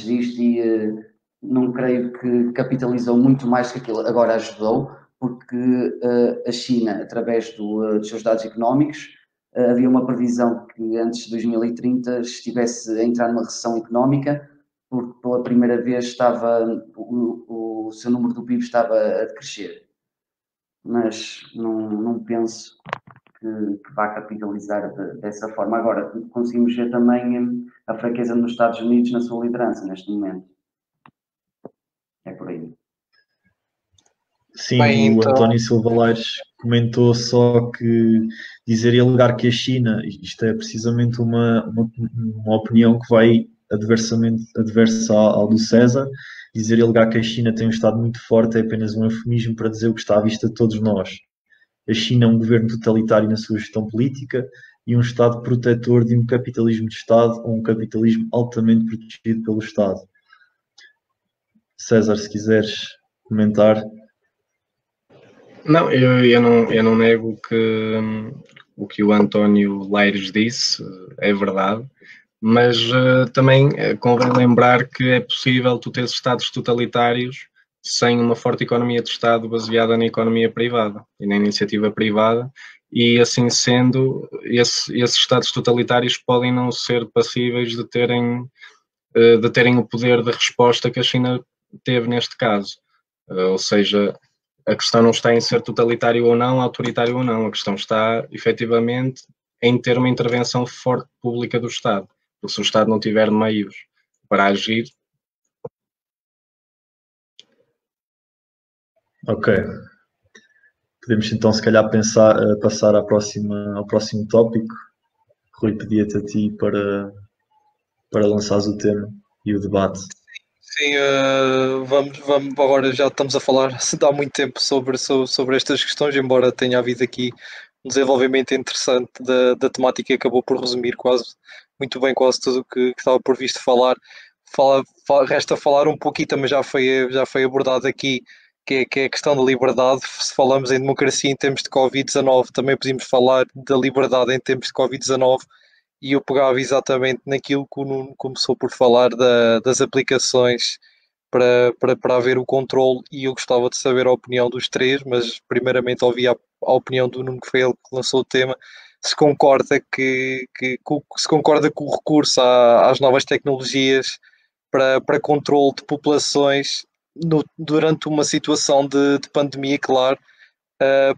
disto e não creio que capitalizou muito mais que aquilo. Agora ajudou, porque a China, através dos seus dados económicos, havia uma previsão que antes de 2030 estivesse a entrar numa recessão económica, porque pela primeira vez o seu número do PIB estava a decrescer. Mas não penso que vá capitalizar dessa forma. Agora, conseguimos ver também a fraqueza nos Estados Unidos na sua liderança neste momento. É por aí. Sim, Bem, o então, António Silva Laires comentou só que dizer e alegar que a China, isto é precisamente uma opinião que vai adversa ao do César, dizer e alegar que a China tem um Estado muito forte é apenas um eufemismo para dizer o que está à vista de todos nós. A China é um governo totalitário na sua gestão política e um Estado protetor de um capitalismo de Estado ou um capitalismo altamente protegido pelo Estado. César, se quiseres comentar. Não, eu não nego que o que o António Laires disse é verdade, mas também convém lembrar que é possível tu teres Estados totalitários sem uma forte economia de Estado baseada na economia privada e na iniciativa privada, e assim sendo, esses Estados totalitários podem não ser passíveis de terem o poder de resposta que a China teve neste caso. Ou seja, a questão não está em ser totalitário ou não, autoritário ou não, a questão está efetivamente em ter uma intervenção forte pública do Estado, porque se o Estado não tiver meios para agir. Ok. Podemos então se calhar passar ao próximo tópico. Rui, pedia-te a ti para lançares o tema e o debate. sim, vamos, agora já estamos a falar há muito tempo sobre estas questões, embora tenha havido aqui um desenvolvimento interessante da temática, acabou por resumir muito bem quase tudo o que estava por visto falar. Resta falar um pouquinho, também já foi abordado aqui, que é a questão da liberdade. Se falamos em democracia em termos de Covid-19, também podemos falar da liberdade em termos de Covid-19, e eu pegava exatamente naquilo que o Nuno começou por falar das aplicações para haver o controle, e eu gostava de saber a opinião dos três, mas primeiramente ouvi a opinião do Nuno, que foi ele que lançou o tema, se concorda se concorda com o recurso às novas tecnologias para controle de populações durante uma situação de pandemia, claro,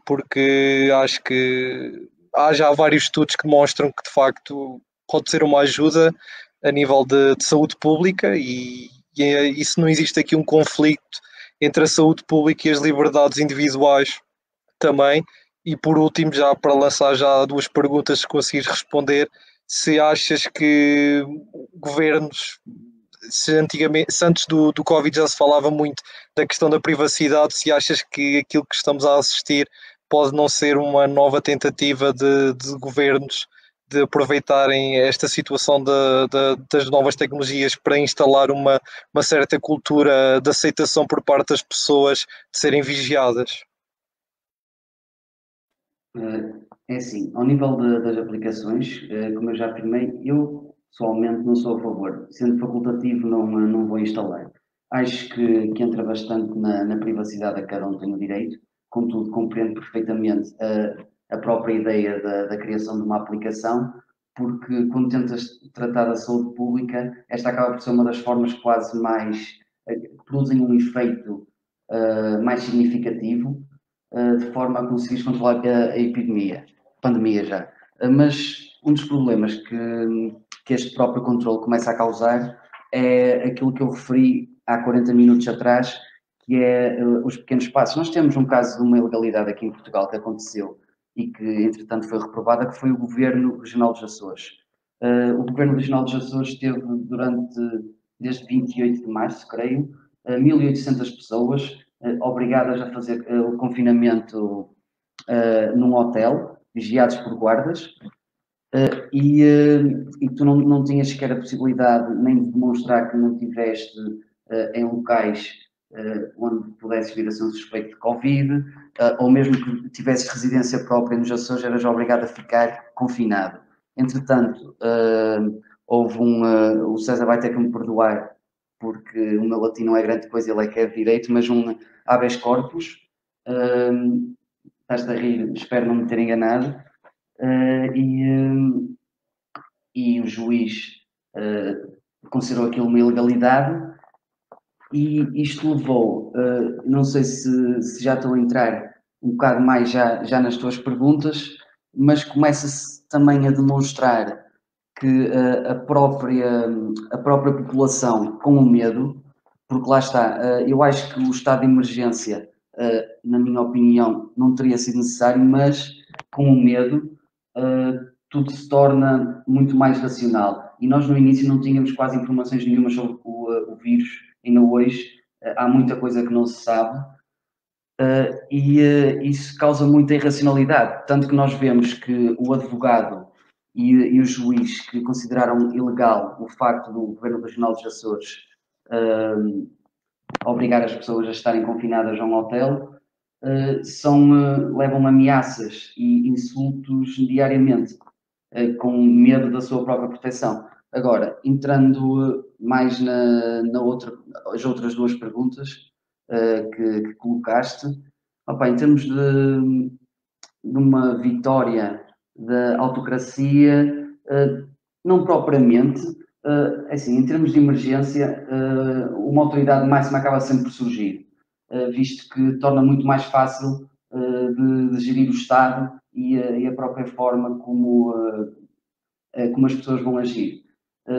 porque acho que há já vários estudos que mostram que de facto pode ser uma ajuda a nível de saúde pública, e se não existe aqui um conflito entre a saúde pública e as liberdades individuais também. E por último, já para lançar já duas perguntas, se conseguires responder, se achas que governos, se antes do Covid já se falava muito da questão da privacidade, se achas que aquilo que estamos a assistir pode não ser uma nova tentativa de governos de aproveitarem esta situação das novas tecnologias para instalar uma certa cultura de aceitação por parte das pessoas de serem vigiadas? É assim, ao nível das aplicações, como eu já afirmei, eu pessoalmente não sou a favor. Sendo facultativo, não vou instalar. Acho que entra bastante na privacidade a cada um tem o direito, contudo, compreendo perfeitamente a própria ideia da criação de uma aplicação, porque quando tentas tratar da saúde pública, esta acaba por ser uma das formas quase mais que produzem um efeito mais significativo, de forma a conseguires controlar a epidemia, pandemia já. Mas um dos problemas que este próprio controle começa a causar é aquilo que eu referi há 40 minutos atrás, que é os pequenos passos. Nós temos um caso de uma ilegalidade aqui em Portugal que aconteceu e que, entretanto, foi reprovada, que foi o Governo Regional dos Açores. O Governo Regional dos Açores teve desde 28 de março, creio, 1.800 pessoas obrigadas a fazer o confinamento num hotel, vigiados por guardas, e tu não tinhas sequer a possibilidade nem de demonstrar que não estiveste em locais onde pudesses vir a ser um suspeito de Covid, ou mesmo que tivesses residência própria nos Açores, eras obrigado a ficar confinado. Entretanto, houve o César vai ter que me perdoar, porque o meu latim não é grande coisa, ele é que é de direito, mas um habeas corpus, estás a rir, espero não me ter enganado, e o juiz considerou aquilo uma ilegalidade, e isto levou, não sei se já estou a entrar um bocado mais já nas tuas perguntas, mas começa-se também a demonstrar que a própria população com o medo, porque lá está, eu acho que o estado de emergência, na minha opinião, não teria sido necessário, mas com o medo tudo se torna muito mais racional. E nós no início não tínhamos quase informações nenhuma sobre o vírus, ainda hoje há muita coisa que não se sabe, e isso causa muita irracionalidade, tanto que nós vemos que o advogado e o juiz que consideraram ilegal o facto do Governo Regional dos Açores obrigar as pessoas a estarem confinadas a um hotel, levam ameaças e insultos diariamente, com medo da sua própria proteção. Agora, entrando mais as outras duas perguntas que colocaste, em termos de uma vitória da autocracia, não propriamente. Assim, em termos de emergência, uma autoridade máxima acaba sempre por surgir, visto que torna muito mais fácil de gerir o Estado e a própria forma como as pessoas vão agir.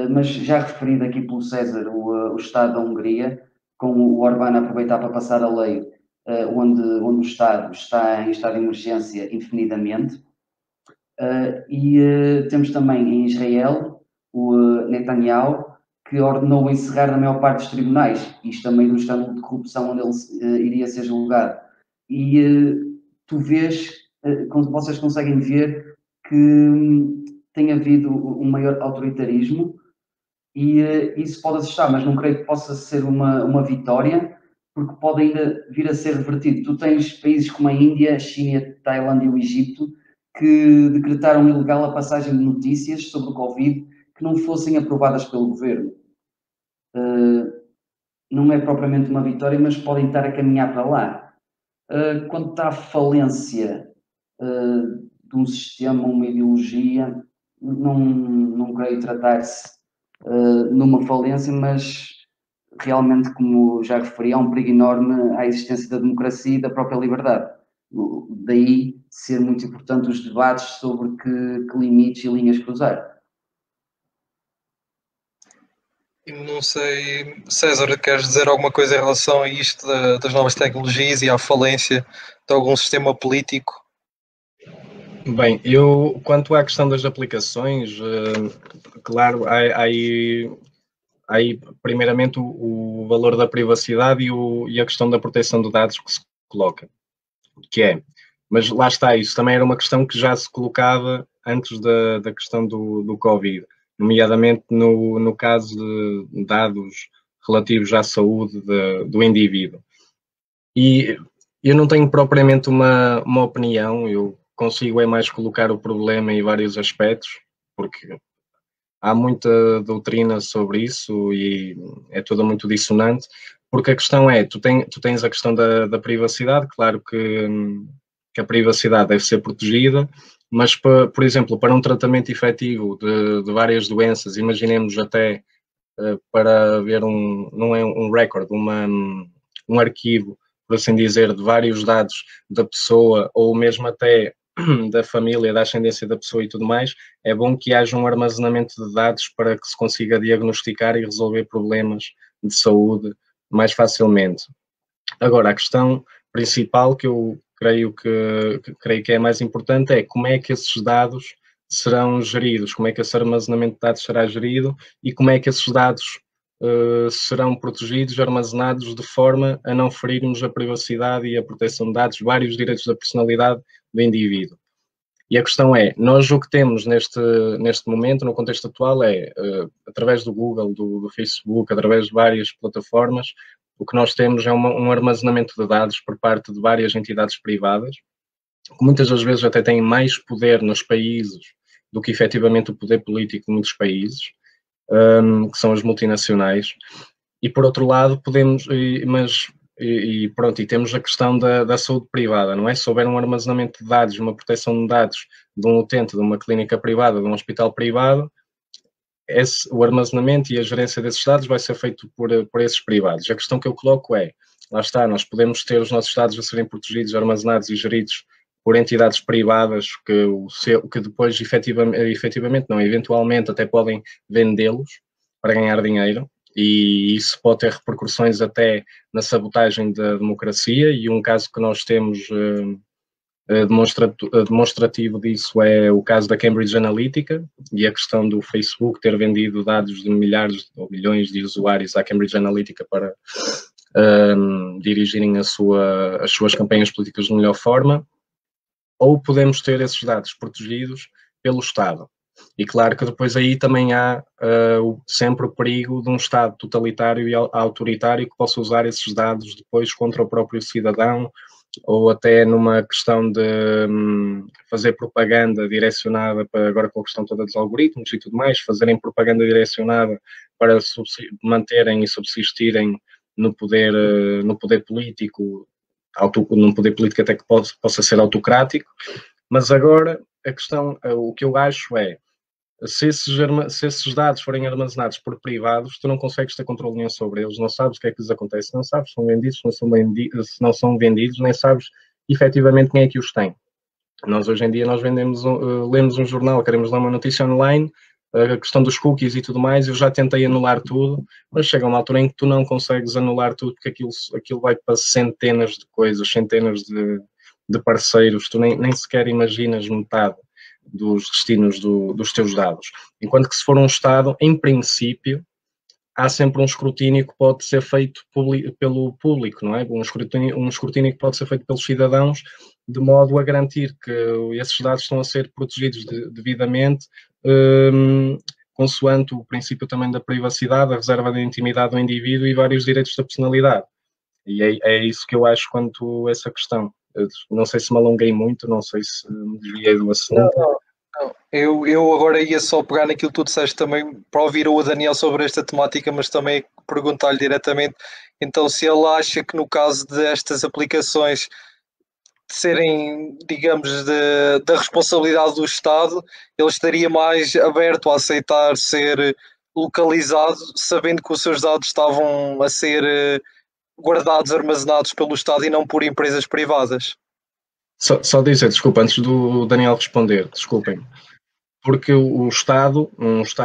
Mas já referido aqui pelo César, o Estado da Hungria, com o Orbán a aproveitar para passar a lei onde o Estado está em estado de emergência indefinidamente. Temos também em Israel o Netanyahu, que ordenou encerrar na maior parte dos tribunais, isto também no escândalo de corrupção onde ele iria ser julgado. E tu vês, vocês conseguem ver que tem havido um maior autoritarismo, e isso pode assustar, mas não creio que possa ser uma vitória, porque pode ainda vir a ser revertido. Tu tens países como a Índia, a China, a Tailândia e o Egito que decretaram ilegal a passagem de notícias sobre o Covid que não fossem aprovadas pelo governo. Não é propriamente uma vitória, mas podem estar a caminhar para lá. Quanto está à falência de um sistema, uma ideologia, não creio tratar-se numa falência, mas realmente, como já referi, há um perigo enorme à existência da democracia e da própria liberdade. Daí ser muito importante os debates sobre que limites e linhas cruzar. Não sei, César, queres dizer alguma coisa em relação a isto das novas tecnologias e à falência de algum sistema político? Bem, quanto à questão das aplicações, claro, há aí primeiramente o valor da privacidade e a questão da proteção de dados que se coloca, mas lá está, isso também era uma questão que já se colocava antes da questão do Covid, nomeadamente no caso de dados relativos à saúde do indivíduo. E eu não tenho propriamente uma opinião, eu consigo mais colocar o problema em vários aspectos, porque há muita doutrina sobre isso e é toda muito dissonante, porque a questão tu tens a questão da privacidade, claro que a privacidade deve ser protegida, mas, por exemplo, para um tratamento efetivo de várias doenças, imaginemos até para ver não é um recorde, um arquivo, por assim dizer, de vários dados da pessoa, ou mesmo até da família, da ascendência da pessoa e tudo mais, é bom que haja um armazenamento de dados para que se consiga diagnosticar e resolver problemas de saúde mais facilmente. Agora, a questão principal que eu creio que é mais importante é como é que esses dados serão geridos, como é que esse armazenamento de dados será gerido e como é que esses dados serão protegidos, armazenados de forma a não ferirmos a privacidade e a proteção de dados, vários direitos da personalidade do indivíduo. E a questão é, nós o que temos neste momento, no contexto atual, é, através do Google, do Facebook, através de várias plataformas, o que nós temos é um armazenamento de dados por parte de várias entidades privadas, que muitas das vezes até têm mais poder nos países do que efetivamente o poder político de muitos países, que são as multinacionais. E por outro lado, temos a questão da saúde privada, não é? Se houver um armazenamento de dados, uma proteção de dados de um utente de uma clínica privada, de um hospital privado, o armazenamento e a gerência desses dados vai ser feito por esses privados. A questão que eu coloco é, lá está, nós podemos ter os nossos dados a serem protegidos, armazenados e geridos por entidades privadas que depois efetivamente, não, eventualmente até podem vendê-los para ganhar dinheiro, e isso pode ter repercussões até na sabotagem da democracia, e um caso que nós temos demonstrativo disso é o caso da Cambridge Analytica e a questão do Facebook ter vendido dados de milhares ou milhões de usuários à Cambridge Analytica para dirigirem as suas campanhas políticas de melhor forma, ou podemos ter esses dados protegidos pelo Estado. E claro que depois aí também há sempre o perigo de um Estado totalitário e autoritário que possa usar esses dados depois contra o próprio cidadão, ou até numa questão de fazer propaganda direcionada para, agora com a questão toda dos algoritmos e tudo mais, fazerem propaganda direcionada para manterem e subsistirem no poder político, num poder político até que possa ser autocrático. Mas agora a questão, o que eu acho é, se esses dados forem armazenados por privados, tu não consegues ter controle nenhum sobre eles, não sabes o que é que lhes acontece, não sabes se são vendidos, se não são vendidos, nem sabes efetivamente quem é que os tem. Nós hoje em dia lemos um jornal, queremos ler uma notícia online, a questão dos cookies e tudo mais, eu já tentei anular tudo, mas chega uma altura em que tu não consegues anular tudo, porque aquilo vai para centenas de coisas, centenas de parceiros, tu nem sequer imaginas metade dos destinos dos teus dados. Enquanto que se for um Estado, em princípio, há sempre um escrutínio que pode ser feito pelo público, não é? Um escrutínio que pode ser feito pelos cidadãos, de modo a garantir que esses dados estão a ser protegidos devidamente, consoante o princípio também da privacidade, a reserva da intimidade do indivíduo e vários direitos da personalidade. E é isso que eu acho quanto a essa questão. Não sei se me alonguei muito, não sei se me desviei do assunto. Não. Eu agora ia só pegar naquilo que tu disseste também para ouvir o Daniel sobre esta temática, mas também perguntar-lhe diretamente, então, se ele acha que no caso destas aplicações de serem, digamos, da responsabilidade do Estado, ele estaria mais aberto a aceitar ser localizado, sabendo que os seus dados estavam a ser guardados, armazenados pelo Estado e não por empresas privadas. Só dizer, desculpa, antes do Daniel responder, desculpem, porque um Estado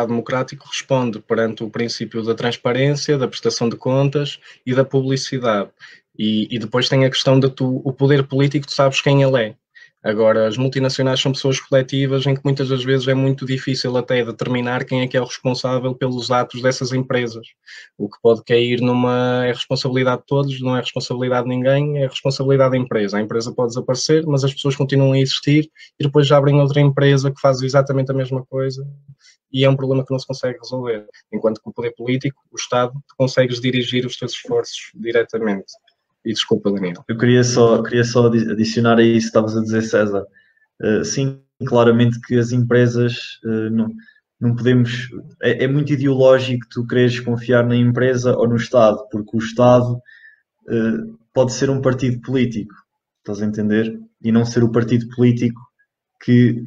democrático responde perante o princípio da transparência, da prestação de contas e da publicidade. E depois tem a questão de o poder político, tu sabes quem ele é. Agora, as multinacionais são pessoas coletivas em que muitas das vezes é muito difícil até determinar quem é que é o responsável pelos atos dessas empresas. O que pode cair é responsabilidade de todos, não é responsabilidade de ninguém, é responsabilidade da empresa. A empresa pode desaparecer, mas as pessoas continuam a existir e depois já abrem outra empresa que faz exatamente a mesma coisa e é um problema que não se consegue resolver. Enquanto que o poder político, o Estado, tu consegues dirigir os teus esforços diretamente. E desculpa, Daniel. Eu queria só adicionar a isso que estavas a dizer, César. Sim, claramente que as empresas não podemos... É muito ideológico tu quereres confiar na empresa ou no Estado, porque o Estado pode ser um partido político, estás a entender? E não ser o partido político que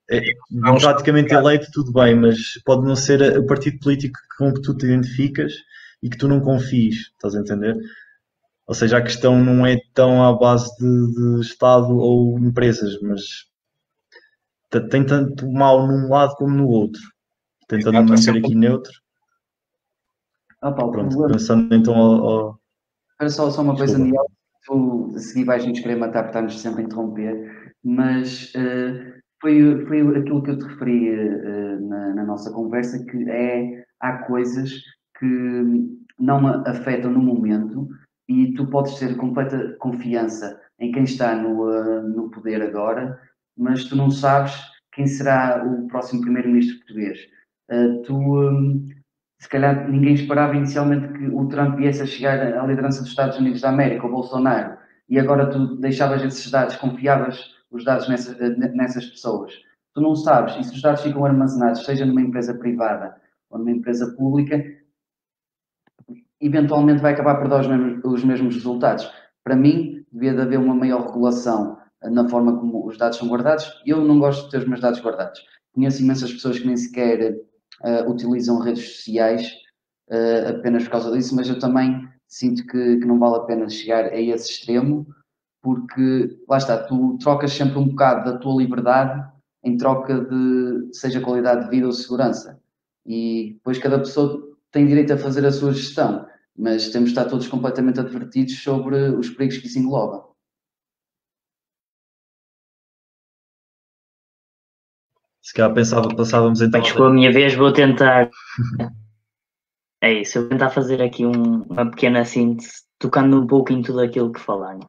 é democraticamente eleito, tudo bem, mas pode não ser o partido político com que tu te identificas e que tu não confies, estás a entender? Ou seja, a questão não é tão à base de Estado ou empresas, mas tem tanto mal num lado como no outro. Tentando manter aqui neutro. Pronto, pensando então ao... Era só uma coisa, Daniel, tu a seguir vais nos querer matar por estar-nos sempre a interromper, mas foi aquilo que eu te referi na nossa conversa, que há coisas que não me afetam no momento, e tu podes ter completa confiança em quem está no poder agora, mas tu não sabes quem será o próximo primeiro-ministro português. Se calhar ninguém esperava inicialmente que o Trump viesse a chegar à liderança dos Estados Unidos da América, o Bolsonaro, e agora tu deixavas esses dados, confiavas os dados nessas pessoas. Tu não sabes, e se os dados ficam armazenados, seja numa empresa privada ou numa empresa pública, eventualmente vai acabar por dar os mesmos resultados. Para mim, devia de haver uma maior regulação na forma como os dados são guardados. Eu não gosto de ter os meus dados guardados. Conheço imensas pessoas que nem sequer utilizam redes sociais apenas por causa disso, mas eu também sinto que não vale a pena chegar a esse extremo, porque, lá está, tu trocas sempre um bocado da tua liberdade em troca de, seja qualidade de vida ou segurança. E depois cada pessoa tem direito a fazer a sua gestão, mas temos de estar todos completamente advertidos sobre os perigos que isso engloba. Se calhar passávamos então. Bem, chegou a minha vez, vou tentar. É isso, eu vou tentar fazer aqui uma pequena síntese, tocando um pouco em tudo aquilo que falaram.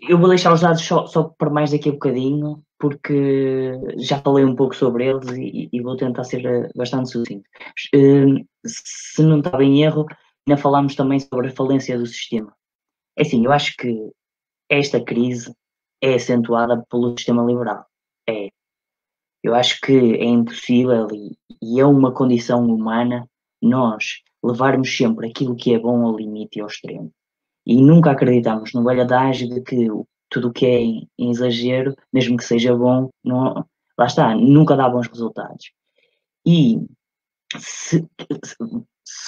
Eu vou deixar os dados só para mais daqui a bocadinho, porque já falei um pouco sobre eles e vou tentar ser bastante sucinto. Se não estava em erro, ainda falámos também sobre a falência do sistema. É assim, eu acho que esta crise é acentuada pelo sistema liberal. Eu acho que é impossível e é uma condição humana nós levarmos sempre aquilo que é bom ao limite e ao extremo. E nunca acreditamos no velho adágio de que tudo o que é em exagero, mesmo que seja bom, não, lá está, nunca dá bons resultados. E se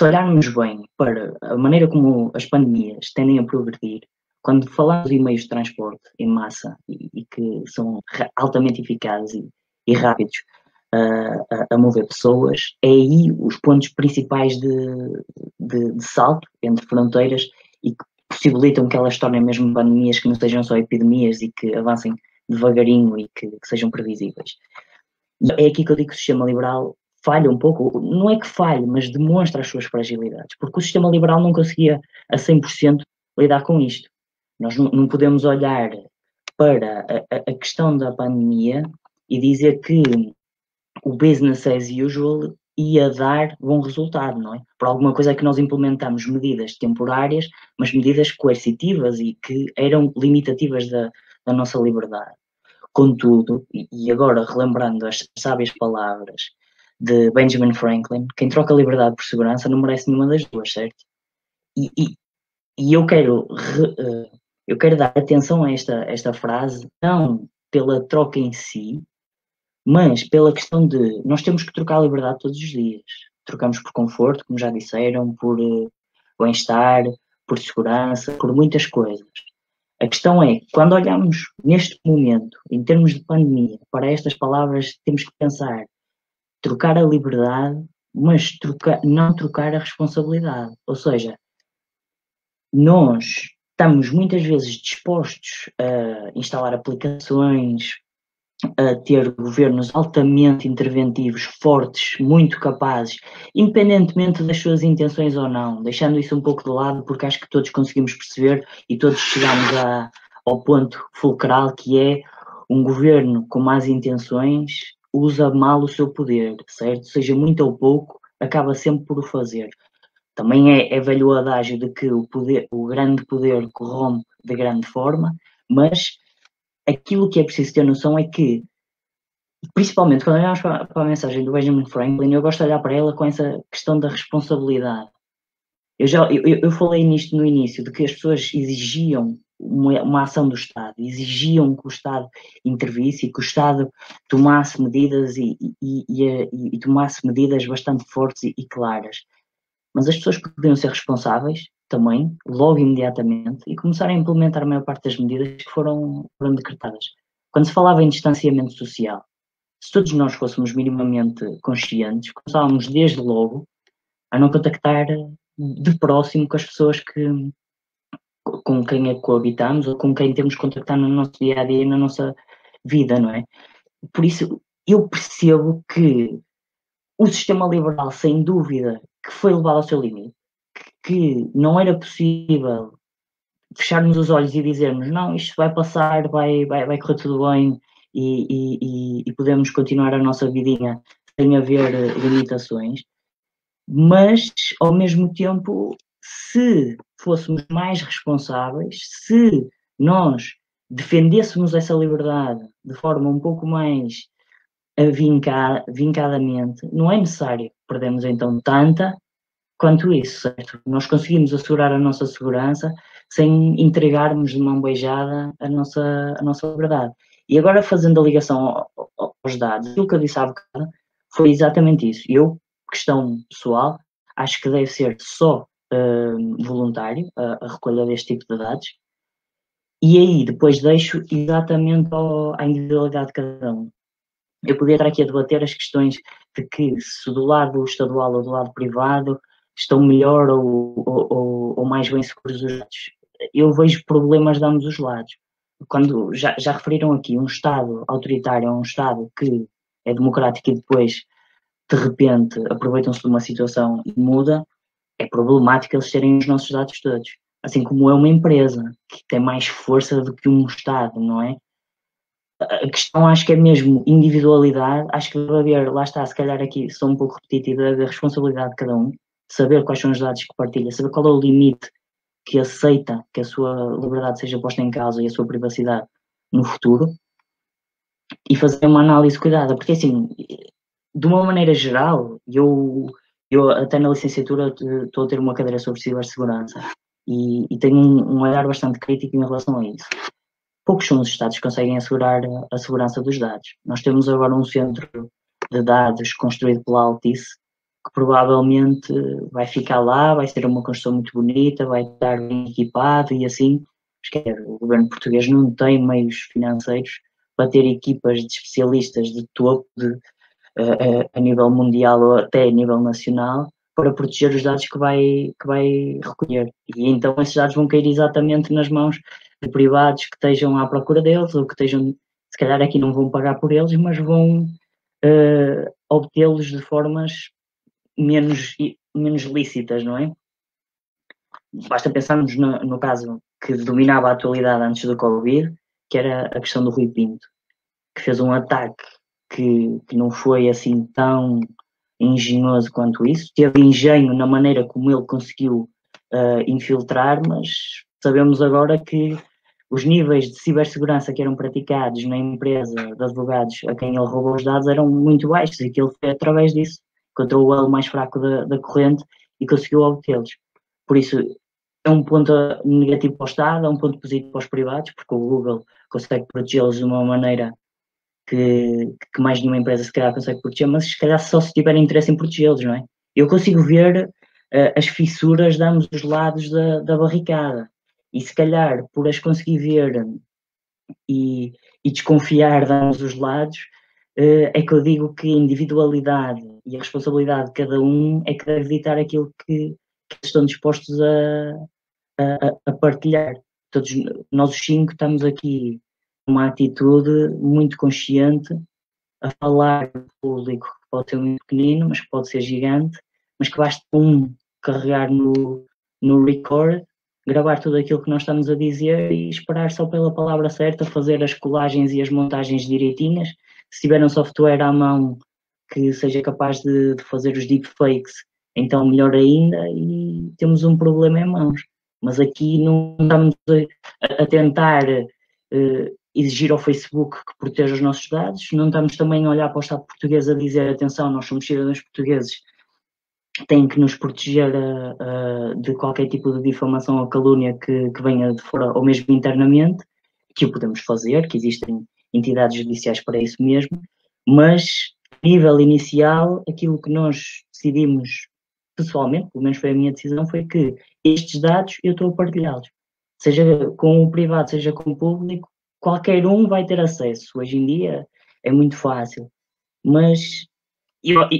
olharmos bem para a maneira como as pandemias tendem a progredir, quando falamos de meios de transporte em massa e que são altamente eficazes e rápidos a mover pessoas, é aí os pontos principais de salto entre fronteiras e que possibilitam que elas se tornem mesmo pandemias que não sejam só epidemias e que avancem devagarinho e que sejam previsíveis. E é aqui que eu digo que o sistema liberal falha um pouco, não é que falhe, mas demonstra as suas fragilidades, porque o sistema liberal não conseguia a 100% lidar com isto. Nós não podemos olhar para a questão da pandemia e dizer que o business as usual ia dar bom resultado, não é? Por alguma coisa que nós implementamos medidas temporárias, mas medidas coercitivas e que eram limitativas da nossa liberdade. Contudo, e agora relembrando as sábias palavras de Benjamin Franklin, quem troca liberdade por segurança não merece nenhuma das duas, certo? E eu quero dar atenção a esta frase, não pela troca em si, mas pela questão de nós temos que trocar a liberdade todos os dias. Trocamos por conforto, como já disseram, por bem-estar, por segurança, por muitas coisas. A questão é, quando olhamos neste momento, em termos de pandemia, para estas palavras temos que pensar trocar a liberdade, mas não trocar a responsabilidade. Ou seja, nós estamos muitas vezes dispostos a instalar aplicações, a ter governos altamente interventivos, fortes, muito capazes, independentemente das suas intenções ou não, deixando isso um pouco de lado, porque acho que todos conseguimos perceber e todos chegamos ao ponto fulcral que é um governo com más intenções usa mal o seu poder, certo? Seja muito ou pouco, acaba sempre por o fazer. Também é velho o adágio de que o grande poder corrompe de grande forma, mas aquilo que é preciso ter noção é que, principalmente quando olhamos para a mensagem do Benjamin Franklin, eu gosto de olhar para ela com essa questão da responsabilidade. Eu falei nisto no início, de que as pessoas exigiam uma ação do Estado, exigiam que o Estado intervisse e que o Estado tomasse medidas e tomasse medidas bastante fortes e claras. Mas as pessoas podiam ser responsáveis também, logo imediatamente, e começarem a implementar a maior parte das medidas que foram decretadas. Quando se falava em distanciamento social, se todos nós fôssemos minimamente conscientes, começávamos desde logo a não contactar de próximo com as pessoas com quem é que coabitamos ou com quem temos que contactar no nosso dia-a-dia, na nossa vida, não é? Por isso, eu percebo que o sistema liberal, sem dúvida, que foi levado ao seu limite, que não era possível fecharmos os olhos e dizermos não, isto vai passar, vai correr tudo bem e podemos continuar a nossa vidinha sem haver limitações, mas ao mesmo tempo, se fôssemos mais responsáveis, se nós defendêssemos essa liberdade de forma um pouco mais vincadamente, não é necessário perdermos então tanta quanto isso, certo? Nós conseguimos assegurar a nossa segurança sem entregarmos de mão beijada a nossa liberdade. E agora, fazendo a ligação aos dados, aquilo que eu disse há bocado foi exatamente isso. Eu, questão pessoal, acho que deve ser só voluntário a recolha deste tipo de dados, e aí depois deixo exatamente à individualidade de cada um. Eu podia estar aqui a debater as questões de que se do lado estadual ou do lado privado estão melhor ou mais bem seguros os dados. Eu vejo problemas de ambos os lados. Quando já referiram aqui, um Estado autoritário é um Estado que é democrático e depois, de repente, aproveitam-se de uma situação e muda, é problemático eles terem os nossos dados todos. Assim como é uma empresa que tem mais força do que um Estado, não é? A questão acho que é mesmo individualidade, acho que deve haver, lá está, se calhar aqui sou um pouco repetitivo, deve haver responsabilidade de cada um, saber quais são os dados que partilha, saber qual é o limite que aceita que a sua liberdade seja posta em causa e a sua privacidade no futuro, e fazer uma análise cuidada, porque assim, de uma maneira geral, eu até na licenciatura estou a ter uma cadeira sobre cibersegurança e tenho um olhar bastante crítico em relação a isso. Poucos são os Estados que conseguem assegurar a segurança dos dados. Nós temos agora um centro de dados construído pela Altice, que provavelmente vai ficar lá, vai ser uma construção muito bonita, vai estar bem equipado e assim. O governo português não tem meios financeiros para ter equipas de especialistas de topo a nível mundial ou até a nível nacional para proteger os dados que vai recolher. E então esses dados vão cair exatamente nas mãos de privados que estejam à procura deles ou que estejam, se calhar aqui não vão pagar por eles, mas vão obtê-los de formas menos lícitas, não é? Basta pensarmos no caso que dominava a atualidade antes do Covid, que era a questão do Rui Pinto, que fez um ataque que não foi assim tão engenhoso quanto isso, teve engenho na maneira como ele conseguiu infiltrar, mas sabemos agora que os níveis de cibersegurança que eram praticados na empresa de advogados a quem ele roubou os dados eram muito baixos e que ele foi através disso, encontrou o elo mais fraco da corrente e conseguiu obtê-los. Por isso, é um ponto negativo para o Estado, é um ponto positivo para os privados, porque o Google consegue protegê-los de uma maneira que mais nenhuma empresa se calhar consegue proteger, mas se calhar só se tiver interesse em protegê-los, não é? Eu consigo ver as fissuras de ambos os lados da barricada e se calhar por as conseguir ver e desconfiar de ambos os lados é que eu digo que a individualidade e a responsabilidade de cada um é que deve ditar aquilo que estão dispostos a partilhar. Todos nós os 5 estamos aqui uma atitude muito consciente a falar do público que pode ser muito pequenino, mas que pode ser gigante, mas que basta carregar no record, gravar tudo aquilo que nós estamos a dizer e esperar só pela palavra certa, fazer as colagens e as montagens direitinhas. Se tiver um software à mão que seja capaz de fazer os deepfakes, então melhor ainda e temos um problema em mãos. Mas aqui não estamos a tentar exigir ao Facebook que proteja os nossos dados, não estamos também a olhar para o Estado português a dizer atenção, nós somos cidadãos portugueses, têm que nos proteger de qualquer tipo de difamação ou calúnia que venha de fora ou mesmo internamente, que o podemos fazer, que existem entidades judiciais para isso mesmo, mas a nível inicial, aquilo que nós decidimos pessoalmente, pelo menos foi a minha decisão, foi que estes dados eu estou a partilhá-los, seja com o privado, seja com o público, qualquer um vai ter acesso. Hoje em dia é muito fácil, mas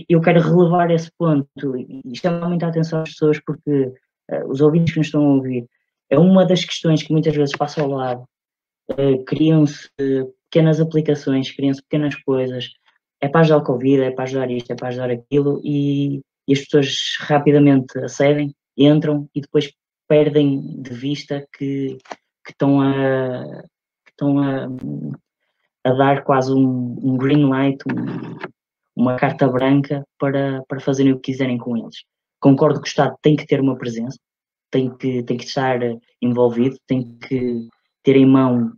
eu quero relevar esse ponto e chamar muita atenção às pessoas porque os ouvintes que nos estão a ouvir, é uma das questões que muitas vezes passa ao lado. Criam-se pequenas aplicações, criam-se pequenas coisas, é para ajudar o Covid, é para ajudar isto, é para ajudar aquilo e as pessoas rapidamente acedem, entram e depois perdem de vista que estão a dar quase um green light, uma carta branca para fazerem o que quiserem com eles. Concordo que o Estado tem que ter uma presença, tem que estar envolvido, tem que ter em mão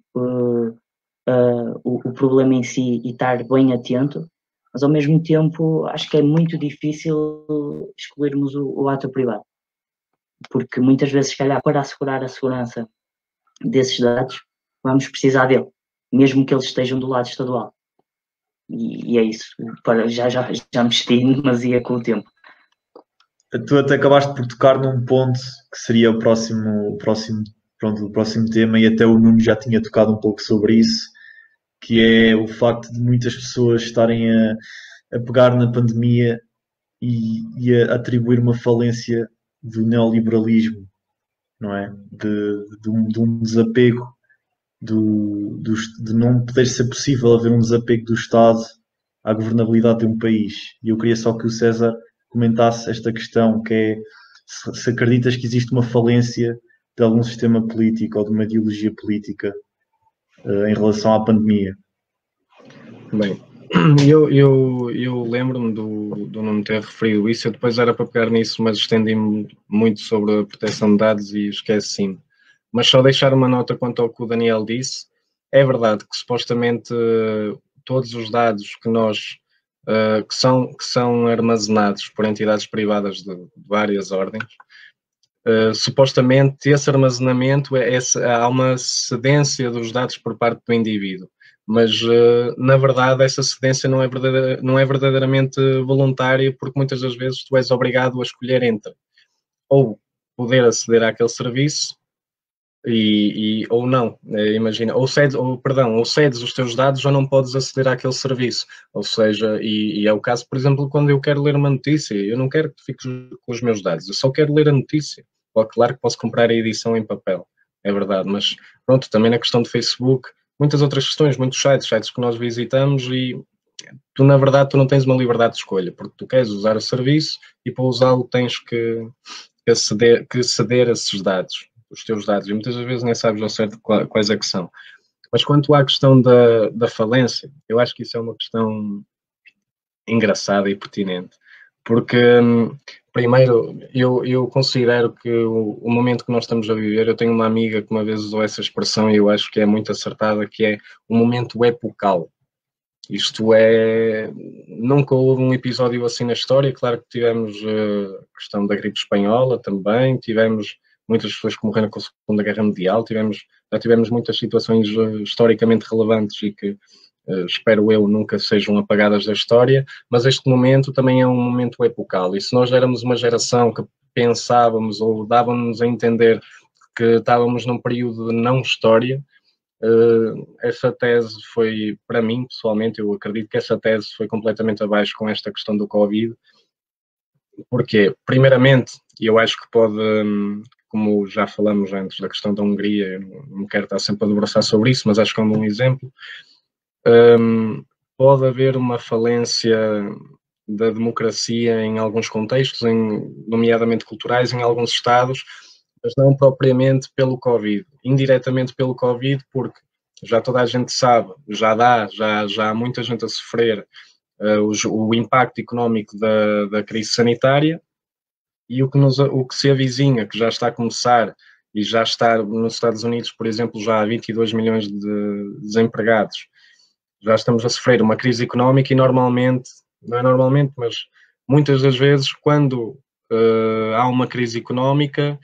o problema em si e estar bem atento, mas ao mesmo tempo acho que é muito difícil excluirmos o ato privado, porque muitas vezes, se calhar, para assegurar a segurança desses dados, vamos precisar dele, mesmo que eles estejam do lado estadual. E é isso, já me estive demasiado com o tempo. Tu até acabaste por tocar num ponto que seria o próximo tema, e até o Nuno já tinha tocado um pouco sobre isso, que é o facto de muitas pessoas estarem a pegar na pandemia e a atribuir uma falência do neoliberalismo, não é? De um desapego, de não poder ser possível haver um desapego do Estado à governabilidade de um país. E eu queria só que o César comentasse esta questão, que é se acreditas que existe uma falência de algum sistema político ou de uma ideologia política em relação à pandemia. Bem, eu lembro-me do não ter referido isso. Eu depois era para pegar nisso, mas estendi-me muito sobre a proteção de dados e esqueci-me. Mas só deixar uma nota quanto ao que o Daniel disse. É verdade que supostamente todos os dados que nós que são armazenados por entidades privadas de várias ordens, supostamente esse armazenamento há uma cedência dos dados por parte do indivíduo, mas na verdade essa cedência não é verdadeiramente voluntária, porque muitas das vezes tu és obrigado a escolher entre ou poder aceder àquele serviço ou não, imagina, ou cedes os teus dados ou não podes aceder àquele serviço, ou seja, e é o caso, por exemplo, quando eu quero ler uma notícia, eu não quero que tu fiques com os meus dados, eu só quero ler a notícia. Claro que posso comprar a edição em papel, é verdade, mas pronto, também na questão do Facebook, muitas outras questões, muitos sites que nós visitamos, e tu, na verdade, tu não tens uma liberdade de escolha, porque tu queres usar o serviço e para usá-lo tens que ceder esses dados, os teus dados, e muitas vezes nem sabes ao certo quais é que são. Mas quanto à questão da falência, eu acho que isso é uma questão engraçada e pertinente, porque primeiro eu considero que o momento que nós estamos a viver, eu tenho uma amiga que uma vez usou essa expressão e eu acho que é muito acertada, que é um momento epocal. Isto é, nunca houve um episódio assim na história. Claro que tivemos a questão da gripe espanhola também, tivemos muitas pessoas que morreram com a Segunda Guerra Mundial, já tivemos muitas situações historicamente relevantes e que espero eu nunca sejam apagadas da história, mas este momento também é um momento epocal, e se nós éramos uma geração que pensávamos ou dávamos a entender que estávamos num período de não história, essa tese foi, para mim pessoalmente, eu acredito que essa tese foi completamente abaixo com esta questão do Covid. Porquê? Primeiramente, e eu acho que pode, como já falamos antes da questão da Hungria, eu não quero estar sempre a debruçar sobre isso, mas acho que é um bom exemplo. Pode haver uma falência da democracia em alguns contextos, nomeadamente culturais, em alguns estados, mas não propriamente pelo Covid, indiretamente pelo Covid, porque já toda a gente sabe, já há muita gente a sofrer o impacto económico da crise sanitária, e o que se avizinha, que já está a começar, e já está nos Estados Unidos, por exemplo, já há 22 milhões de desempregados, já estamos a sofrer uma crise económica, e normalmente, não é normalmente, mas muitas das vezes, quando há uma crise económica,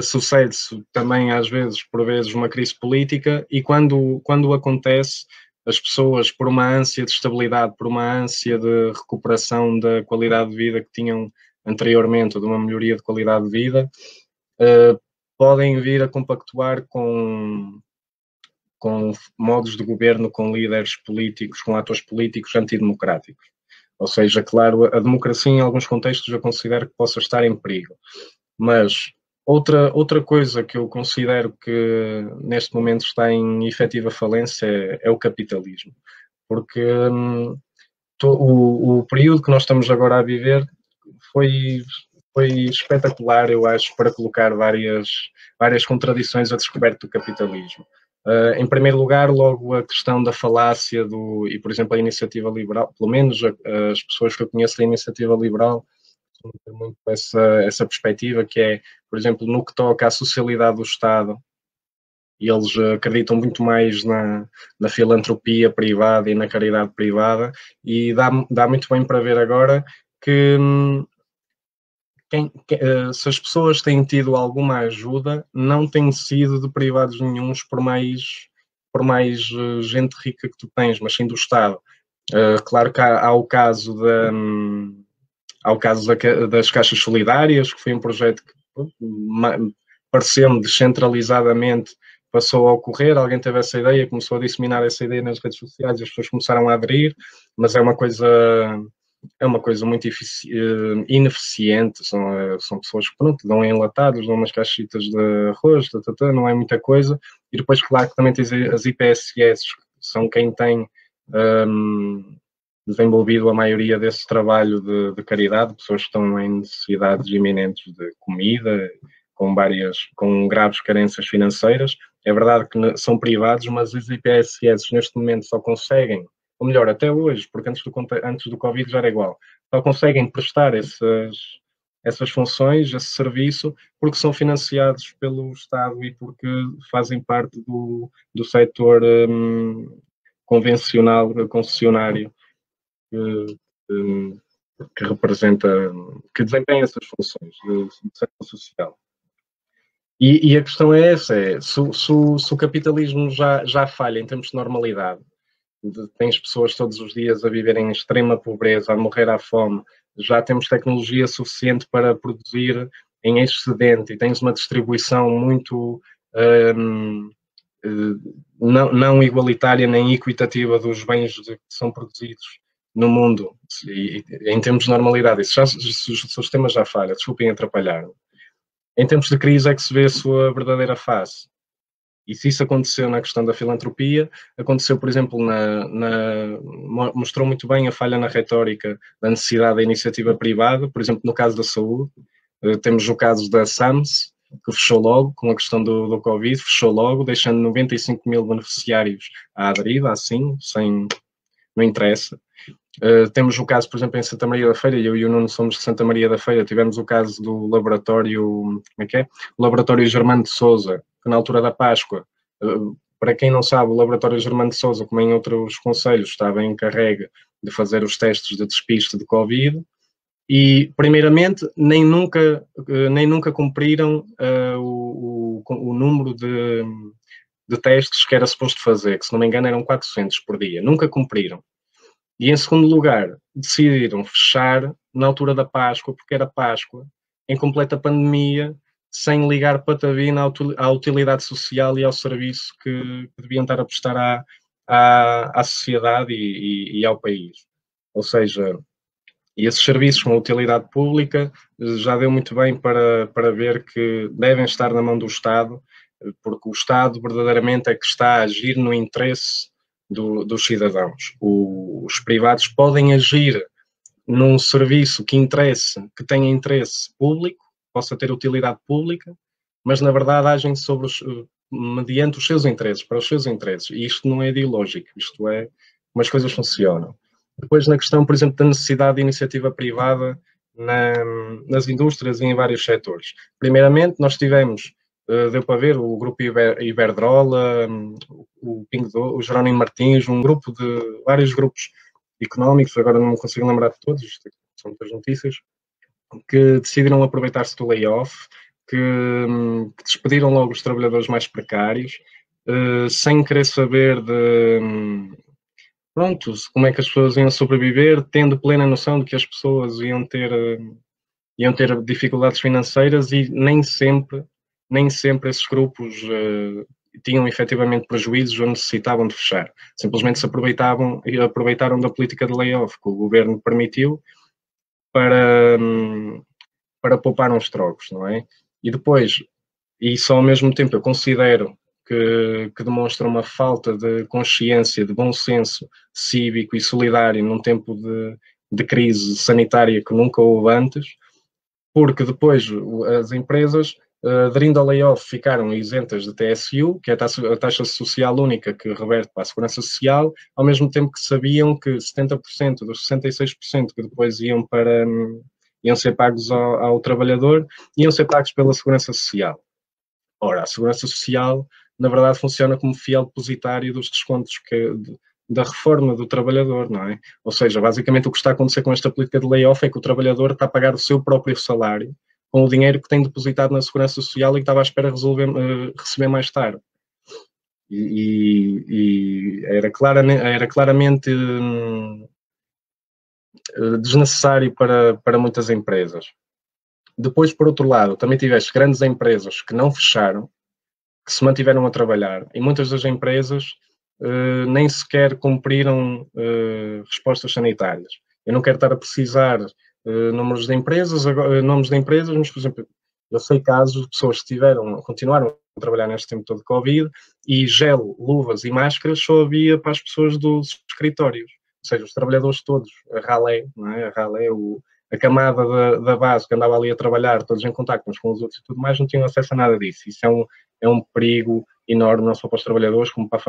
sucede-se também, às vezes, por vezes, uma crise política, e quando acontece, as pessoas, por uma ânsia de estabilidade, por uma ânsia de recuperação da qualidade de vida que tinham anteriormente, ou de uma melhoria de qualidade de vida, podem vir a compactuar com modos de governo, com líderes políticos, com atores políticos antidemocráticos. Ou seja, claro, a democracia em alguns contextos eu considero que possa estar em perigo. Mas outra coisa que eu considero que neste momento está em efetiva falência é o capitalismo. Porque o período que nós estamos agora a viver foi foi espetacular, eu acho, para colocar várias contradições a descoberto do capitalismo. Em primeiro lugar, logo a questão da falácia e, por exemplo, a iniciativa liberal, pelo menos as pessoas que eu conheço da iniciativa liberal, tem muito essa perspectiva, que é, por exemplo, no que toca à socialidade do Estado, e eles acreditam muito mais na filantropia privada e na caridade privada, e dá muito bem para ver agora que se as pessoas têm tido alguma ajuda, não tem sido de privados nenhuns, por mais gente rica que tu tens, mas sim do Estado. Claro que há o caso das caixas solidárias, que foi um projeto que, parecendo descentralizadamente, passou a ocorrer. Alguém teve essa ideia, começou a disseminar essa ideia nas redes sociais e as pessoas começaram a aderir, mas é uma coisa muito ineficiente. São pessoas que, pronto, dão enlatados, dão umas caixinhas de arroz, não é muita coisa. E depois, claro, que também tens as IPSS, que são quem tem desenvolvido a maioria desse trabalho de caridade, pessoas que estão em necessidades iminentes de comida, com graves carências financeiras. É verdade que são privados, mas os IPSS neste momento só conseguem, ou melhor, até hoje, porque antes do Covid já era igual, só conseguem prestar essas funções, esse serviço, porque são financiados pelo Estado e porque fazem parte do setor convencional, concessionário, que representa, que desempenha essas funções de setor social. E a questão é essa, se o capitalismo já falha em termos de normalidade, tens pessoas todos os dias a viver em extrema pobreza, a morrer à fome, já temos tecnologia suficiente para produzir em excedente e tens uma distribuição muito não igualitária nem equitativa dos bens que são produzidos no mundo, em termos de normalidade. Se o sistema já falha, desculpem atrapalhar. Em tempos de crise é que se vê a sua verdadeira face. E se isso aconteceu na questão da filantropia, aconteceu, por exemplo, mostrou muito bem a falha na retórica da necessidade da iniciativa privada, por exemplo, no caso da saúde. Temos o caso da SAMS, que fechou logo, com a questão do Covid, fechou logo, deixando 95 mil beneficiários à aderida, assim, não interessa. Temos o caso, por exemplo, em Santa Maria da Feira, eu e o Nuno somos de Santa Maria da Feira, tivemos o caso do laboratório, o laboratório Germano de Sousa, que na altura da Páscoa, para quem não sabe, o laboratório Germano de Sousa, como em outros concelhos, estava encarregue de fazer os testes de despiste de Covid, e, primeiramente, nem nunca cumpriram o número de testes que era suposto fazer, que se não me engano eram 400 por dia, nunca cumpriram. E, em segundo lugar, decidiram fechar na altura da Páscoa, porque era Páscoa, em completa pandemia, sem ligar patavina à utilidade social e ao serviço que deviam estar a prestar à sociedade e ao país. Ou seja, esses serviços com utilidade pública já deu muito bem para ver que devem estar na mão do Estado, porque o Estado verdadeiramente é que está a agir no interesse dos cidadãos. Os privados podem agir num serviço que tenha interesse público, possa ter utilidade pública, mas na verdade agem mediante os seus interesses, para os seus interesses. E isto não é ideológico, isto é como as coisas funcionam. Depois, na questão, por exemplo, da necessidade de iniciativa privada nas indústrias e em vários setores. Primeiramente, nós tivemos, deu para ver, o grupo Iberdrola, o o Jerónimo Martins, vários grupos económicos, agora não me consigo lembrar de todos, são muitas notícias, que decidiram aproveitar-se do layoff, que despediram logo os trabalhadores mais precários, sem querer saber como é que as pessoas iam sobreviver, tendo plena noção de que as pessoas iam ter dificuldades financeiras e nem sempre esses grupos tinham efetivamente prejuízos ou necessitavam de fechar. Simplesmente se aproveitaram da política de layoff que o governo permitiu para poupar uns trocos, não é? E depois, só ao mesmo tempo eu considero que demonstra uma falta de consciência, de bom senso cívico e solidário num tempo de crise sanitária que nunca houve antes, porque depois as empresas, aderindo ao layoff, ficaram isentas de TSU, que é a taxa social única que reverte para a Segurança Social, ao mesmo tempo que sabiam que 70% dos 66% que depois iam ser pagos ao trabalhador, iam ser pagos pela Segurança Social. Ora, a Segurança Social, na verdade, funciona como fiel depositário dos descontos da reforma do trabalhador, não é? Ou seja, basicamente o que está a acontecer com esta política de layoff é que o trabalhador está a pagar o seu próprio salário com o dinheiro que tem depositado na Segurança Social e que estava à espera de receber mais tarde. E era claramente desnecessário para muitas empresas. Depois, por outro lado, também tiveste grandes empresas que não fecharam, que se mantiveram a trabalhar, e muitas das empresas nem sequer cumpriram respostas sanitárias. Eu não quero estar a precisar nomes de empresas, mas, por exemplo, eu sei casos de pessoas que continuaram a trabalhar neste tempo todo de Covid e gel, luvas e máscaras só havia para as pessoas dos escritórios. Ou seja, os trabalhadores todos, a ralé, não é? A ralé, a camada da base que andava ali a trabalhar, todos em contacto uns com os outros e tudo mais, não tinham acesso a nada disso. Isso é um perigo enorme, não só para os trabalhadores, como para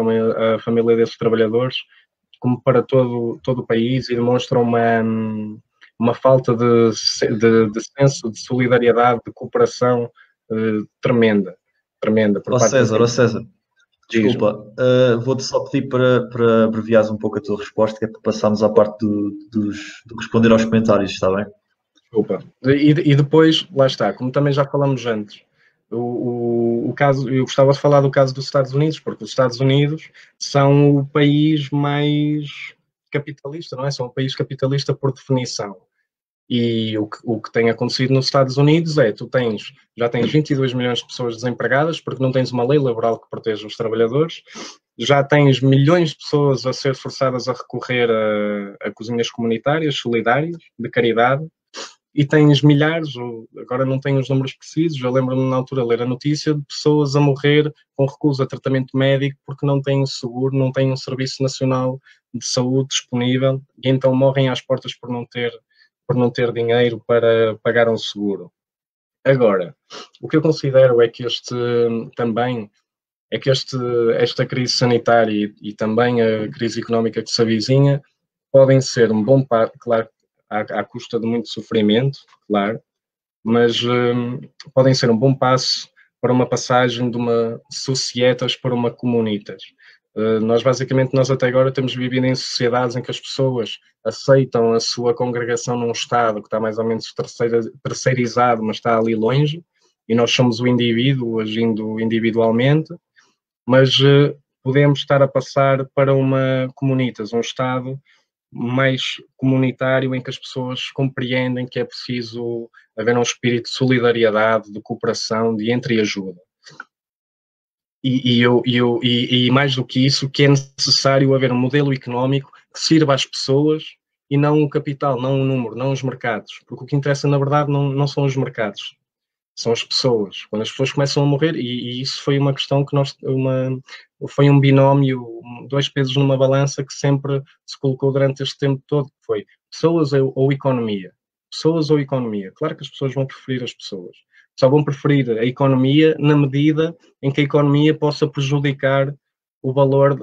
a família desses trabalhadores, como para todo o país, e demonstra uma falta de senso de solidariedade, de cooperação tremenda por parte César, desculpa, vou-te só pedir para abreviares um pouco a tua resposta, que é para passarmos à parte do responder aos comentários, está bem? Desculpa. E depois, lá está, como também já falamos antes, o caso, eu gostava de falar do caso dos Estados Unidos, porque os Estados Unidos são o país mais capitalista, não é? São um país capitalista por definição. E o que tem acontecido nos Estados Unidos é, já tens 22 milhões de pessoas desempregadas, porque não tens uma lei laboral que proteja os trabalhadores, já tens milhões de pessoas a ser forçadas a recorrer a cozinhas comunitárias, solidárias, de caridade, e tens milhares, agora não tenho os números precisos, eu lembro-me na altura de ler a notícia de pessoas a morrer com recusa a tratamento médico porque não têm seguro, não têm um serviço nacional de saúde disponível, e então morrem às portas por não ter dinheiro para pagar um seguro. Agora, o que eu considero é que esta crise sanitária e também a crise económica que se avizinha podem ser um bom passo, claro, à custa de muito sofrimento, claro, mas podem ser um bom passo para uma passagem de uma societas para uma comunitas. Nós até agora temos vivido em sociedades em que as pessoas aceitam a sua congregação num Estado que está mais ou menos terceirizado, mas está ali longe, e nós somos o indivíduo agindo individualmente, mas podemos estar a passar para uma comunitas, um Estado mais comunitário, em que as pessoas compreendem que é preciso haver um espírito de solidariedade, de cooperação, de entreajuda. E mais do que isso, que é necessário haver um modelo económico que sirva às pessoas e não o capital, não o número, não os mercados. Porque o que interessa, na verdade, não são os mercados, são as pessoas. Quando as pessoas começam a morrer, e isso foi uma questão que foi um binómio, dois pesos numa balança que sempre se colocou durante este tempo todo, que foi pessoas ou economia. Pessoas ou economia. Claro que as pessoas vão preferir as pessoas. Só vão preferir a economia na medida em que a economia possa prejudicar o valor,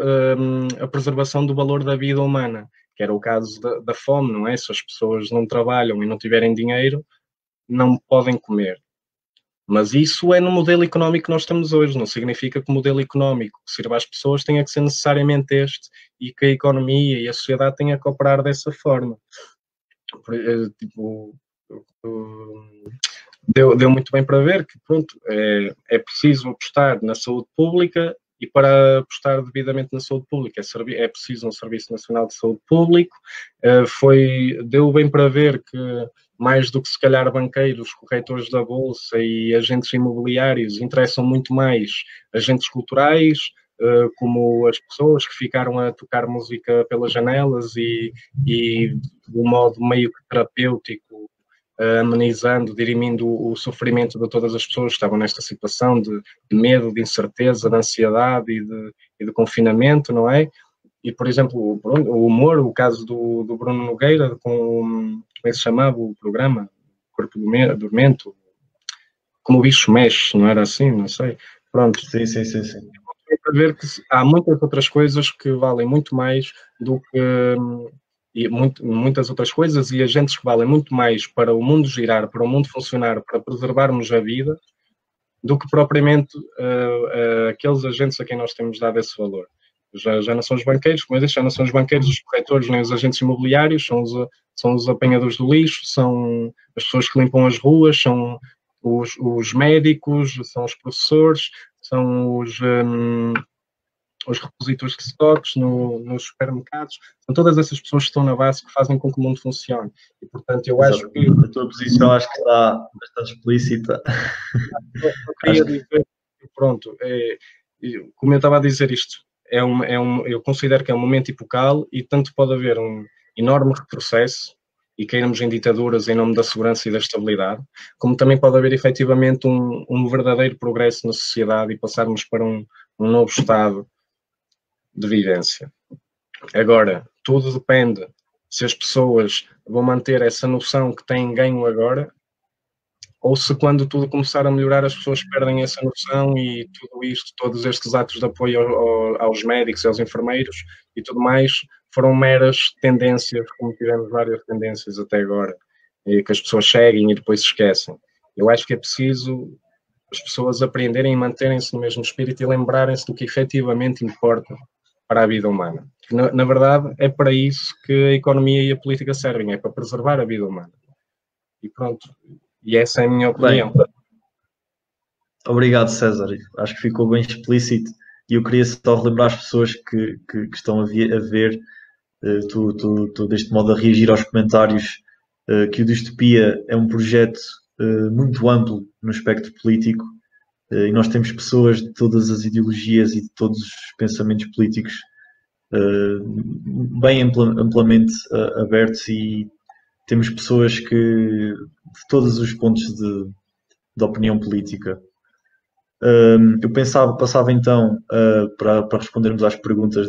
a preservação do valor da vida humana, que era o caso da fome, não é? Se as pessoas não trabalham e não tiverem dinheiro, não podem comer. Mas isso é no modelo económico que nós estamos hoje, não significa que o modelo económico que sirva às pessoas tenha que ser necessariamente este e que a economia e a sociedade tenham que operar dessa forma. Deu muito bem para ver que, pronto, é preciso apostar na saúde pública, e para apostar devidamente na saúde pública é preciso um Serviço Nacional de Saúde Público. Deu bem para ver que, mais do que se calhar banqueiros, corretores da bolsa e agentes imobiliários, interessam muito mais agentes culturais, como as pessoas que ficaram a tocar música pelas janelas e de um modo meio que terapêutico, amenizando, dirimindo o sofrimento de todas as pessoas que estavam nesta situação de medo, de incerteza, de ansiedade e de confinamento, não é? E, por exemplo, o humor, o caso do Bruno Nogueira, como é que se chamava o programa? corpo dormente, como o bicho mexe, não era assim? Não sei. Pronto. Sim. Para ver que há muitas outras coisas que valem muito mais do que muitas outras coisas e agentes que valem muito mais para o mundo girar, para o mundo funcionar, para preservarmos a vida, do que propriamente aqueles agentes a quem nós temos dado esse valor. Já não são os banqueiros, como eu disse, já não são os banqueiros, os corretores, nem os agentes imobiliários, são os apanhadores do lixo, são as pessoas que limpam as ruas, são os médicos, são os professores, são os repositores de stocks nos supermercados, são todas essas pessoas que estão na base que fazem com que o mundo funcione. E, portanto, eu acho que... A tua posição acho que está bastante explícita. Eu queria dizer que, pronto, como eu estava a dizer isto, eu considero que é um momento epocal e tanto pode haver um enorme retrocesso e cairmos em ditaduras em nome da segurança e da estabilidade, como também pode haver efetivamente um verdadeiro progresso na sociedade e passarmos para um novo estado de vivência. Agora, tudo depende se as pessoas vão manter essa noção que têm ganho agora ou se quando tudo começar a melhorar as pessoas perdem essa noção e tudo isto, todos estes atos de apoio aos médicos e aos enfermeiros e tudo mais foram meras tendências, como tivemos várias tendências até agora, e que as pessoas seguem e depois se esquecem. Eu acho que é preciso as pessoas aprenderem e manterem-se no mesmo espírito e lembrarem-se do que efetivamente importa para a vida humana. Na verdade, é para isso que a economia e a política servem, é para preservar a vida humana. E pronto. E essa é a minha opinião. Bem, obrigado, César. Acho que ficou bem explícito. E eu queria só relembrar as pessoas que estão a ver, tu deste modo a reagir aos comentários, que o Distopia é um projeto muito amplo no espectro político e nós temos pessoas de todas as ideologias e de todos os pensamentos políticos bem amplamente abertos e temos pessoas de todos os pontos de opinião política. Eu passava então para respondermos às perguntas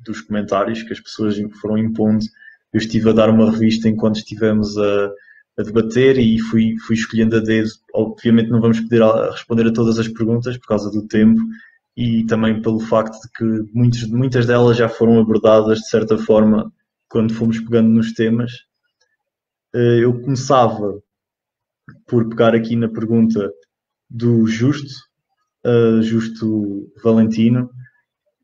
dos comentários que as pessoas foram impondo. Eu estive a dar uma revista enquanto estivemos a debater e fui escolhendo a dedo. Obviamente não vamos poder responder a todas as perguntas por causa do tempo e também pelo facto de que muitas delas já foram abordadas de certa forma quando fomos pegando nos temas. Eu começava por pegar aqui na pergunta do Justo Valentino.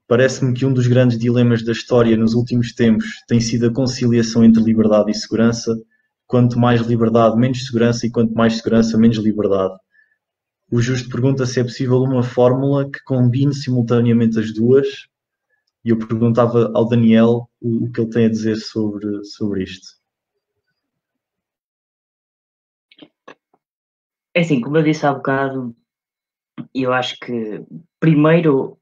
Parece-me que um dos grandes dilemas da história nos últimos tempos tem sido a conciliação entre liberdade e segurança. Quanto mais liberdade, menos segurança, e quanto mais segurança, menos liberdade. O Justo pergunta se é possível uma fórmula que combine simultaneamente as duas, e eu perguntava ao Daniel o que ele tem a dizer sobre isto. É assim, como eu disse há bocado, eu acho que, primeiro,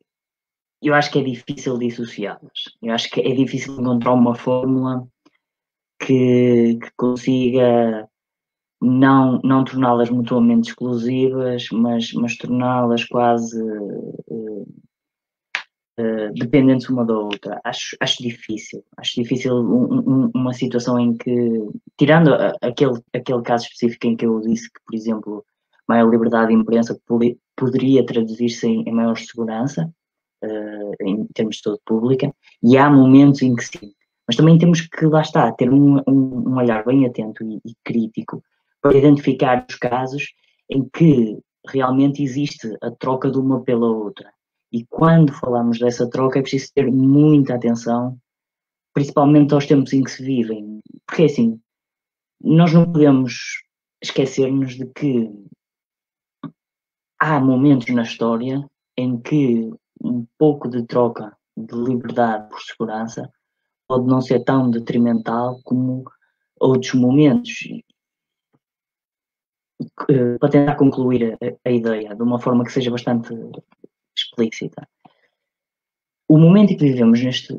eu acho que é difícil dissociá-las. Eu acho que é difícil encontrar uma fórmula que consiga não torná-las mutuamente exclusivas, mas torná-las quase dependentes uma da outra. Acho difícil. Acho difícil uma situação em que, tirando aquele caso específico em que eu disse que, por exemplo, maior liberdade de imprensa poderia traduzir-se em maior segurança, em termos de saúde pública, e há momentos em que sim. Mas também temos que, lá está, ter um olhar bem atento e crítico para identificar os casos em que realmente existe a troca de uma pela outra. E quando falamos dessa troca é preciso ter muita atenção, principalmente aos tempos em que se vivem. Porque assim, nós não podemos esquecer-nos de que há momentos na história em que um pouco de troca de liberdade por segurança pode não ser tão detrimental como outros momentos. Para tentar concluir a ideia de uma forma que seja bastante explícita. O momento em que vivemos neste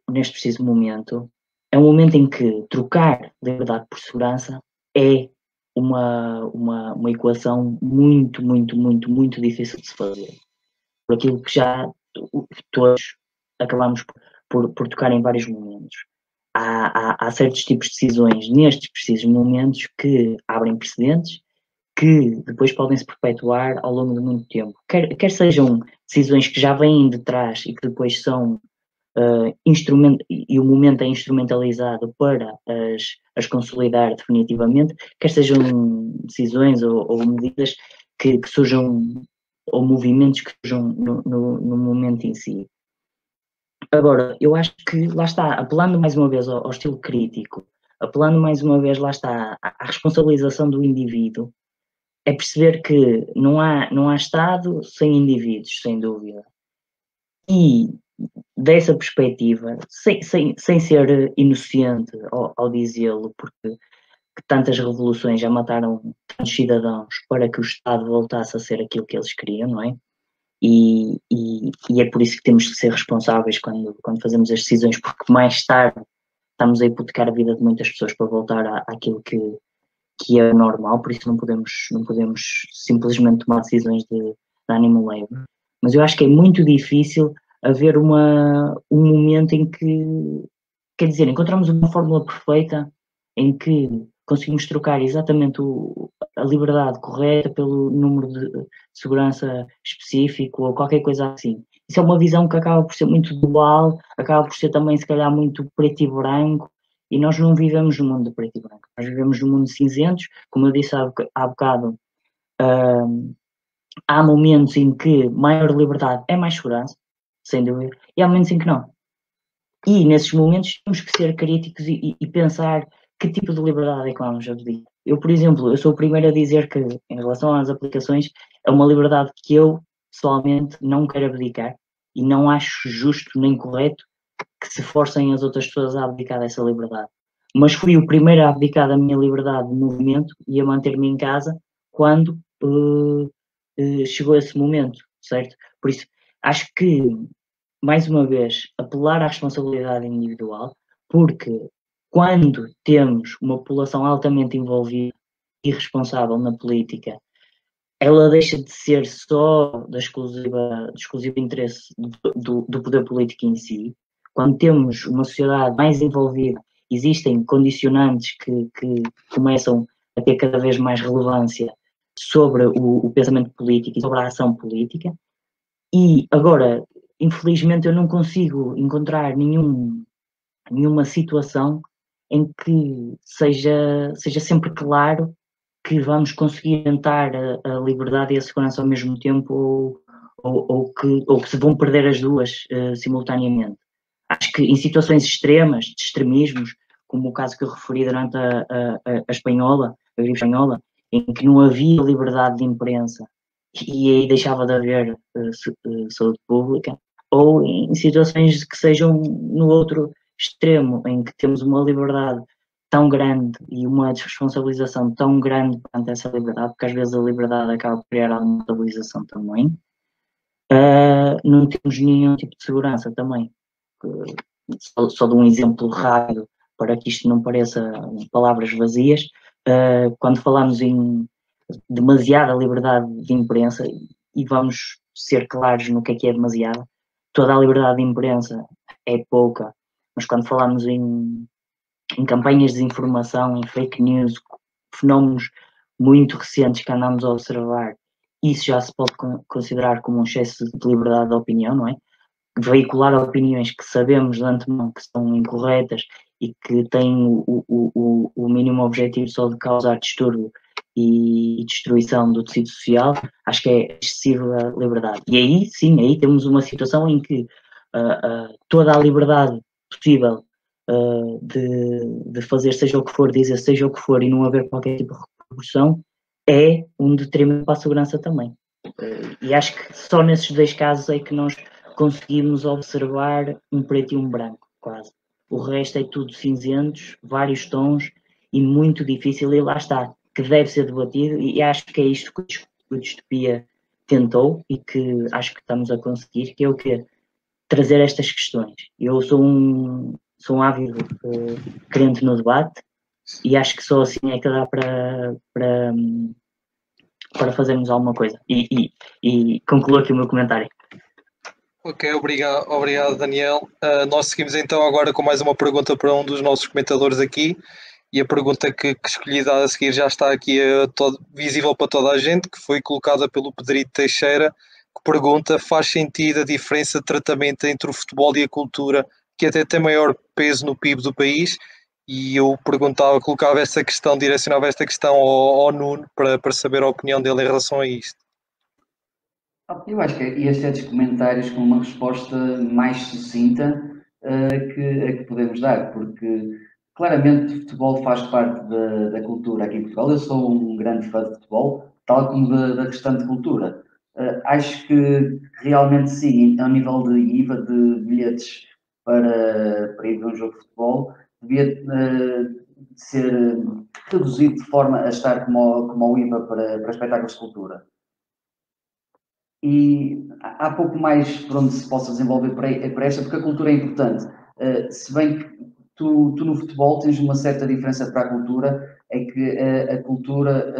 preciso momento é um momento em que trocar liberdade por segurança é uma equação muito, muito, muito, muito difícil de se fazer. Por aquilo que já todos acabamos por tocar em vários momentos. há certos tipos de decisões nestes precisos momentos que abrem precedentes que depois podem se perpetuar ao longo de muito tempo. Quer sejam decisões que já vêm de trás e que depois são e o momento é instrumentalizado para as consolidar definitivamente, quer sejam decisões ou medidas que surjam, ou movimentos que surjam no momento em si. Agora, eu acho que, lá está, apelando mais uma vez ao estilo crítico, apelando mais uma vez, lá está, à responsabilização do indivíduo, é perceber que não há Estado sem indivíduos, sem dúvida. E dessa perspectiva, sem ser inocente ao dizê-lo, porque tantas revoluções já mataram tantos cidadãos para que o Estado voltasse a ser aquilo que eles queriam, não é? E é por isso que temos que ser responsáveis quando fazemos as decisões, porque mais tarde estamos a hipotecar a vida de muitas pessoas para voltar àquilo que é normal, por isso não podemos simplesmente tomar decisões de ânimo leve. Mas eu acho que é muito difícil haver um momento em que, quer dizer, encontramos uma fórmula perfeita em que conseguimos trocar exatamente a liberdade correta pelo número de segurança específico ou qualquer coisa assim. Isso é uma visão que acaba por ser muito dual, acaba por ser também, se calhar, muito preto e branco, e nós não vivemos no mundo de preto e branco. Nós vivemos no mundo de cinzentos, como eu disse há bocado, há momentos em que maior liberdade é mais segurança, sem dúvida, e há momentos em que não. E nesses momentos temos que ser críticos e pensar que tipo de liberdade é que vamos abdicar. Eu, por exemplo, eu sou o primeiro a dizer que, em relação às aplicações, é uma liberdade que eu, pessoalmente, não quero abdicar e não acho justo nem correto que se forcem as outras pessoas a abdicar dessa liberdade. Mas fui o primeiro a abdicar da minha liberdade de movimento e a manter-me em casa quando chegou esse momento, certo? Por isso, acho que, mais uma vez, apelar à responsabilidade individual, porque quando temos uma população altamente envolvida e responsável na política, ela deixa de ser só do exclusivo interesse do poder político em si. Quando temos uma sociedade mais envolvida, existem condicionantes que começam a ter cada vez mais relevância sobre o pensamento político e sobre a ação política. E agora, infelizmente, eu não consigo encontrar nenhuma situação em que seja sempre claro que vamos conseguir tentar a liberdade e a segurança ao mesmo tempo ou que se vão perder as duas simultaneamente. Acho que em situações extremas, de extremismos, como o caso que eu referi durante a espanhola, a gripe espanhola, em que não havia liberdade de imprensa e aí deixava de haver saúde pública, ou em situações que sejam no outro extremo, em que temos uma liberdade tão grande e uma desresponsabilização tão grande perante essa liberdade, porque às vezes a liberdade acaba por criar alguma responsabilização também, não temos nenhum tipo de segurança também. Só de um exemplo rápido, para que isto não pareça palavras vazias, quando falamos em demasiada liberdade de imprensa, e vamos ser claros no que é demasiada, toda a liberdade de imprensa é pouca, mas quando falamos em campanhas de desinformação, em fake news, fenómenos muito recentes que andamos a observar, isso já se pode considerar como um excesso de liberdade de opinião, não é? Veicular opiniões que sabemos de antemão que são incorretas e que têm o mínimo objetivo só de causar distúrbio e destruição do tecido social, acho que é excessiva liberdade. E aí, sim, aí temos uma situação em que toda a liberdade possível de fazer seja o que for, dizer seja o que for e não haver qualquer tipo de repercussão, é um detrimento para a segurança também. E acho que só nesses dois casos é que nós conseguimos observar um preto e um branco, quase. O resto é tudo cinzentos, vários tons e muito difícil, e lá está, que deve ser debatido, e acho que é isto que a distopia tentou e que acho que estamos a conseguir, que é o quê? Trazer estas questões. Eu sou um ávido crente no debate e acho que só assim é que dá para fazermos alguma coisa. E concluo aqui o meu comentário. Ok, obrigado Daniel. Nós seguimos então agora com mais uma pergunta para um dos nossos comentadores aqui. E a pergunta que escolhi dar a seguir já está aqui visível para toda a gente, que foi colocada pelo Pedrito Teixeira, que pergunta: faz sentido a diferença de tratamento entre o futebol e a cultura, que até tem maior peso no PIB do país? E eu colocava esta questão, direcionava esta questão ao Nuno para saber a opinião dele em relação a isto. Eu acho que este é dos comentários com uma resposta mais sucinta que podemos dar, porque claramente o futebol faz parte da cultura aqui em Portugal. Eu sou um grande fã de futebol, tal como da restante cultura. Acho que realmente sim, ao nível de IVA, de bilhetes para ir ver um jogo de futebol, devia ser reduzido de forma a estar como o IVA para espetáculos de cultura. E há pouco mais por onde se possa desenvolver para esta, porque a cultura é importante. Se bem que tu no futebol tens uma certa diferença para a cultura, é que a cultura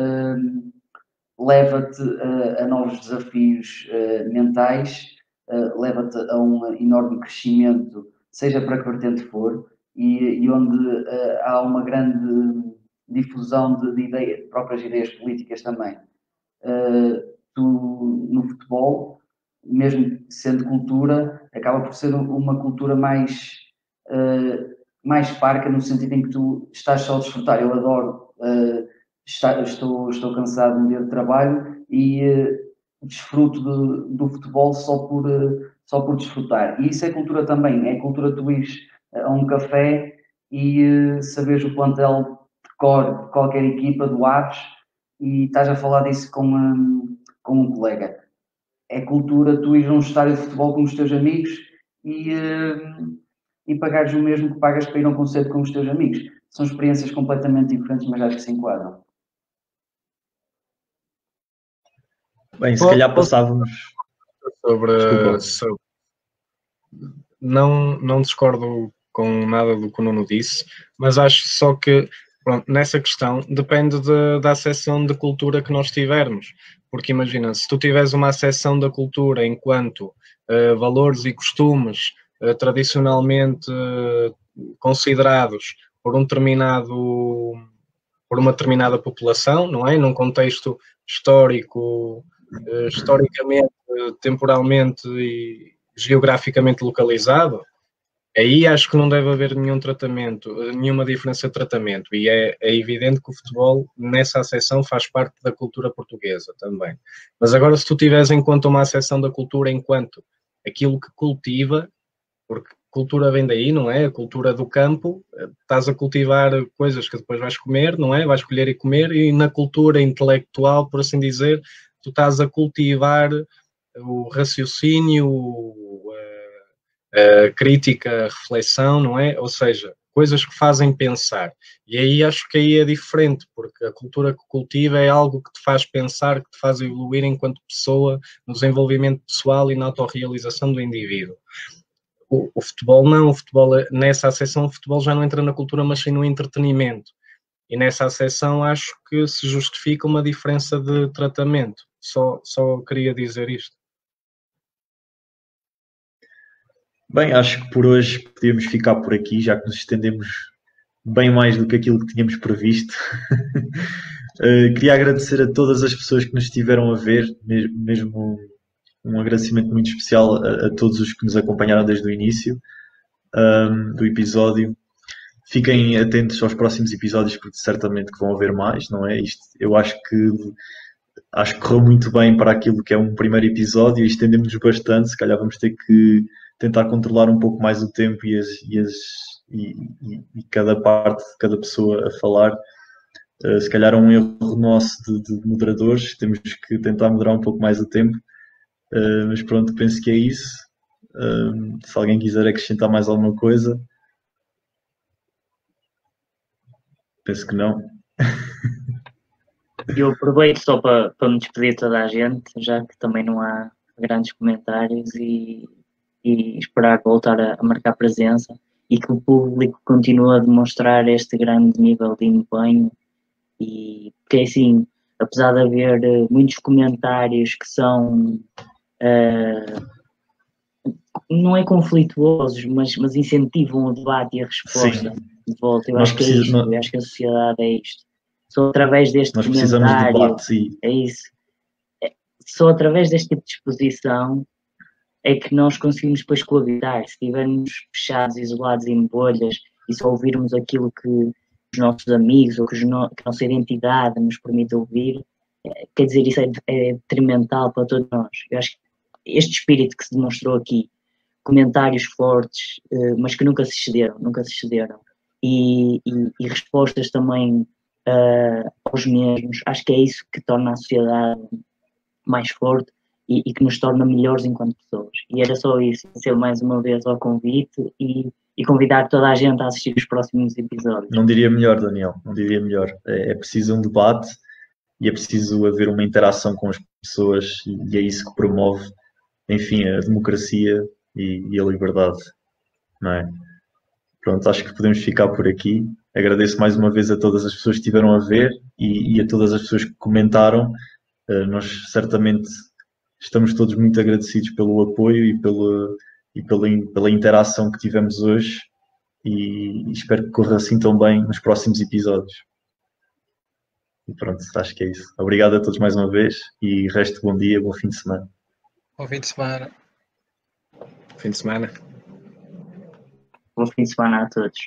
leva-te a novos desafios mentais, leva-te a um enorme crescimento, seja para que vertente for, e onde há uma grande difusão de próprias ideias políticas também. Tu, no futebol, mesmo sendo cultura, acaba por ser uma cultura mais parca, no sentido em que tu estás só a desfrutar. Eu adoro, estou cansado de um dia de trabalho e desfruto do futebol só por desfrutar. E isso é cultura também, é cultura tu ires a um café e saberes o plantel de cor de qualquer equipa do Aves e estás a falar disso com um colega. É cultura tu ires a um estádio de futebol com os teus amigos e pagares o mesmo que pagas para ir a um concerto com os teus amigos. São experiências completamente diferentes, mas acho que se enquadram. Bem, se calhar passávamos sobre não discordo com nada do que o Nuno disse, mas acho só que pronto, nessa questão depende da seção de cultura que nós tivermos, porque imagina, se tu tiveres uma seção da cultura enquanto valores e costumes tradicionalmente considerados por uma determinada população, não é? Num contexto histórico, historicamente, temporalmente e geograficamente localizado, aí acho que não deve haver nenhum tratamento, nenhuma diferença de tratamento, e é evidente que o futebol nessa acessão faz parte da cultura portuguesa também. Mas agora, se tu tiveres em conta uma acessão da cultura enquanto aquilo que cultiva, porque cultura vem daí, não é? A cultura do campo, estás a cultivar coisas que depois vais comer, não é? Vais colher e comer, e na cultura intelectual, por assim dizer, tu estás a cultivar o raciocínio, a crítica, a reflexão, não é? Ou seja, coisas que fazem pensar. E aí acho que aí é diferente, porque a cultura que cultiva é algo que te faz pensar, que te faz evoluir enquanto pessoa, no desenvolvimento pessoal e na autorrealização do indivíduo. O futebol não, o futebol, nessa acessão, o futebol já não entra na cultura, mas sim no entretenimento. E nessa acessão acho que se justifica uma diferença de tratamento. Só queria dizer isto. Bem, acho que por hoje podíamos ficar por aqui, já que nos estendemos bem mais do que aquilo que tínhamos previsto. Queria agradecer a todas as pessoas que nos estiveram a ver, mesmo um agradecimento muito especial a todos os que nos acompanharam desde o início do episódio. Fiquem atentos aos próximos episódios, porque certamente que vão haver mais, não é? Eu acho que correu muito bem para aquilo que é um primeiro episódio e estendemos-nos bastante. Se calhar vamos ter que tentar controlar um pouco mais o tempo e cada parte, cada pessoa a falar. Se calhar é um erro nosso de moderadores, temos que tentar moderar um pouco mais o tempo. Mas pronto, penso que é isso. Se alguém quiser acrescentar mais alguma coisa, penso que não. Eu aproveito só para me despedir de toda a gente, já que também não há grandes comentários e esperar voltar a marcar presença e que o público continue a demonstrar este grande nível de empenho. E porque assim, apesar de haver muitos comentários que são não é conflituosos, mas incentivam o debate e a resposta de volta. Eu acho que é isto, eu acho que a sociedade é isto. Só através deste nós precisamos de debate, sim. É isso. Só através deste tipo de exposição é que nós conseguimos depois coabitar. Se estivermos fechados, isolados em bolhas e só ouvirmos aquilo que os nossos amigos ou que a nossa identidade nos permite ouvir, quer dizer, isso é detrimental para todos nós. Eu acho que este espírito que se demonstrou aqui, comentários fortes, mas que nunca se cederam, e respostas também aos mesmos, acho que é isso que torna a sociedade mais forte e que nos torna melhores enquanto pessoas. E era só isso, ser mais uma vez ao convite e convidar toda a gente a assistir os próximos episódios. Não diria melhor, Daniel, não diria melhor. É preciso um debate e é preciso haver uma interação com as pessoas e é isso que promove, enfim, a democracia e a liberdade, não é? Pronto, acho que podemos ficar por aqui. Agradeço mais uma vez a todas as pessoas que estiveram a ver e a todas as pessoas que comentaram. Nós certamente estamos todos muito agradecidos pelo apoio e pela interação que tivemos hoje e espero que corra assim tão bem nos próximos episódios. E pronto, acho que é isso. Obrigado a todos mais uma vez e resto bom dia, bom fim de semana. Bom fim de semana. Fim de semana. Bom fim de semana a todos.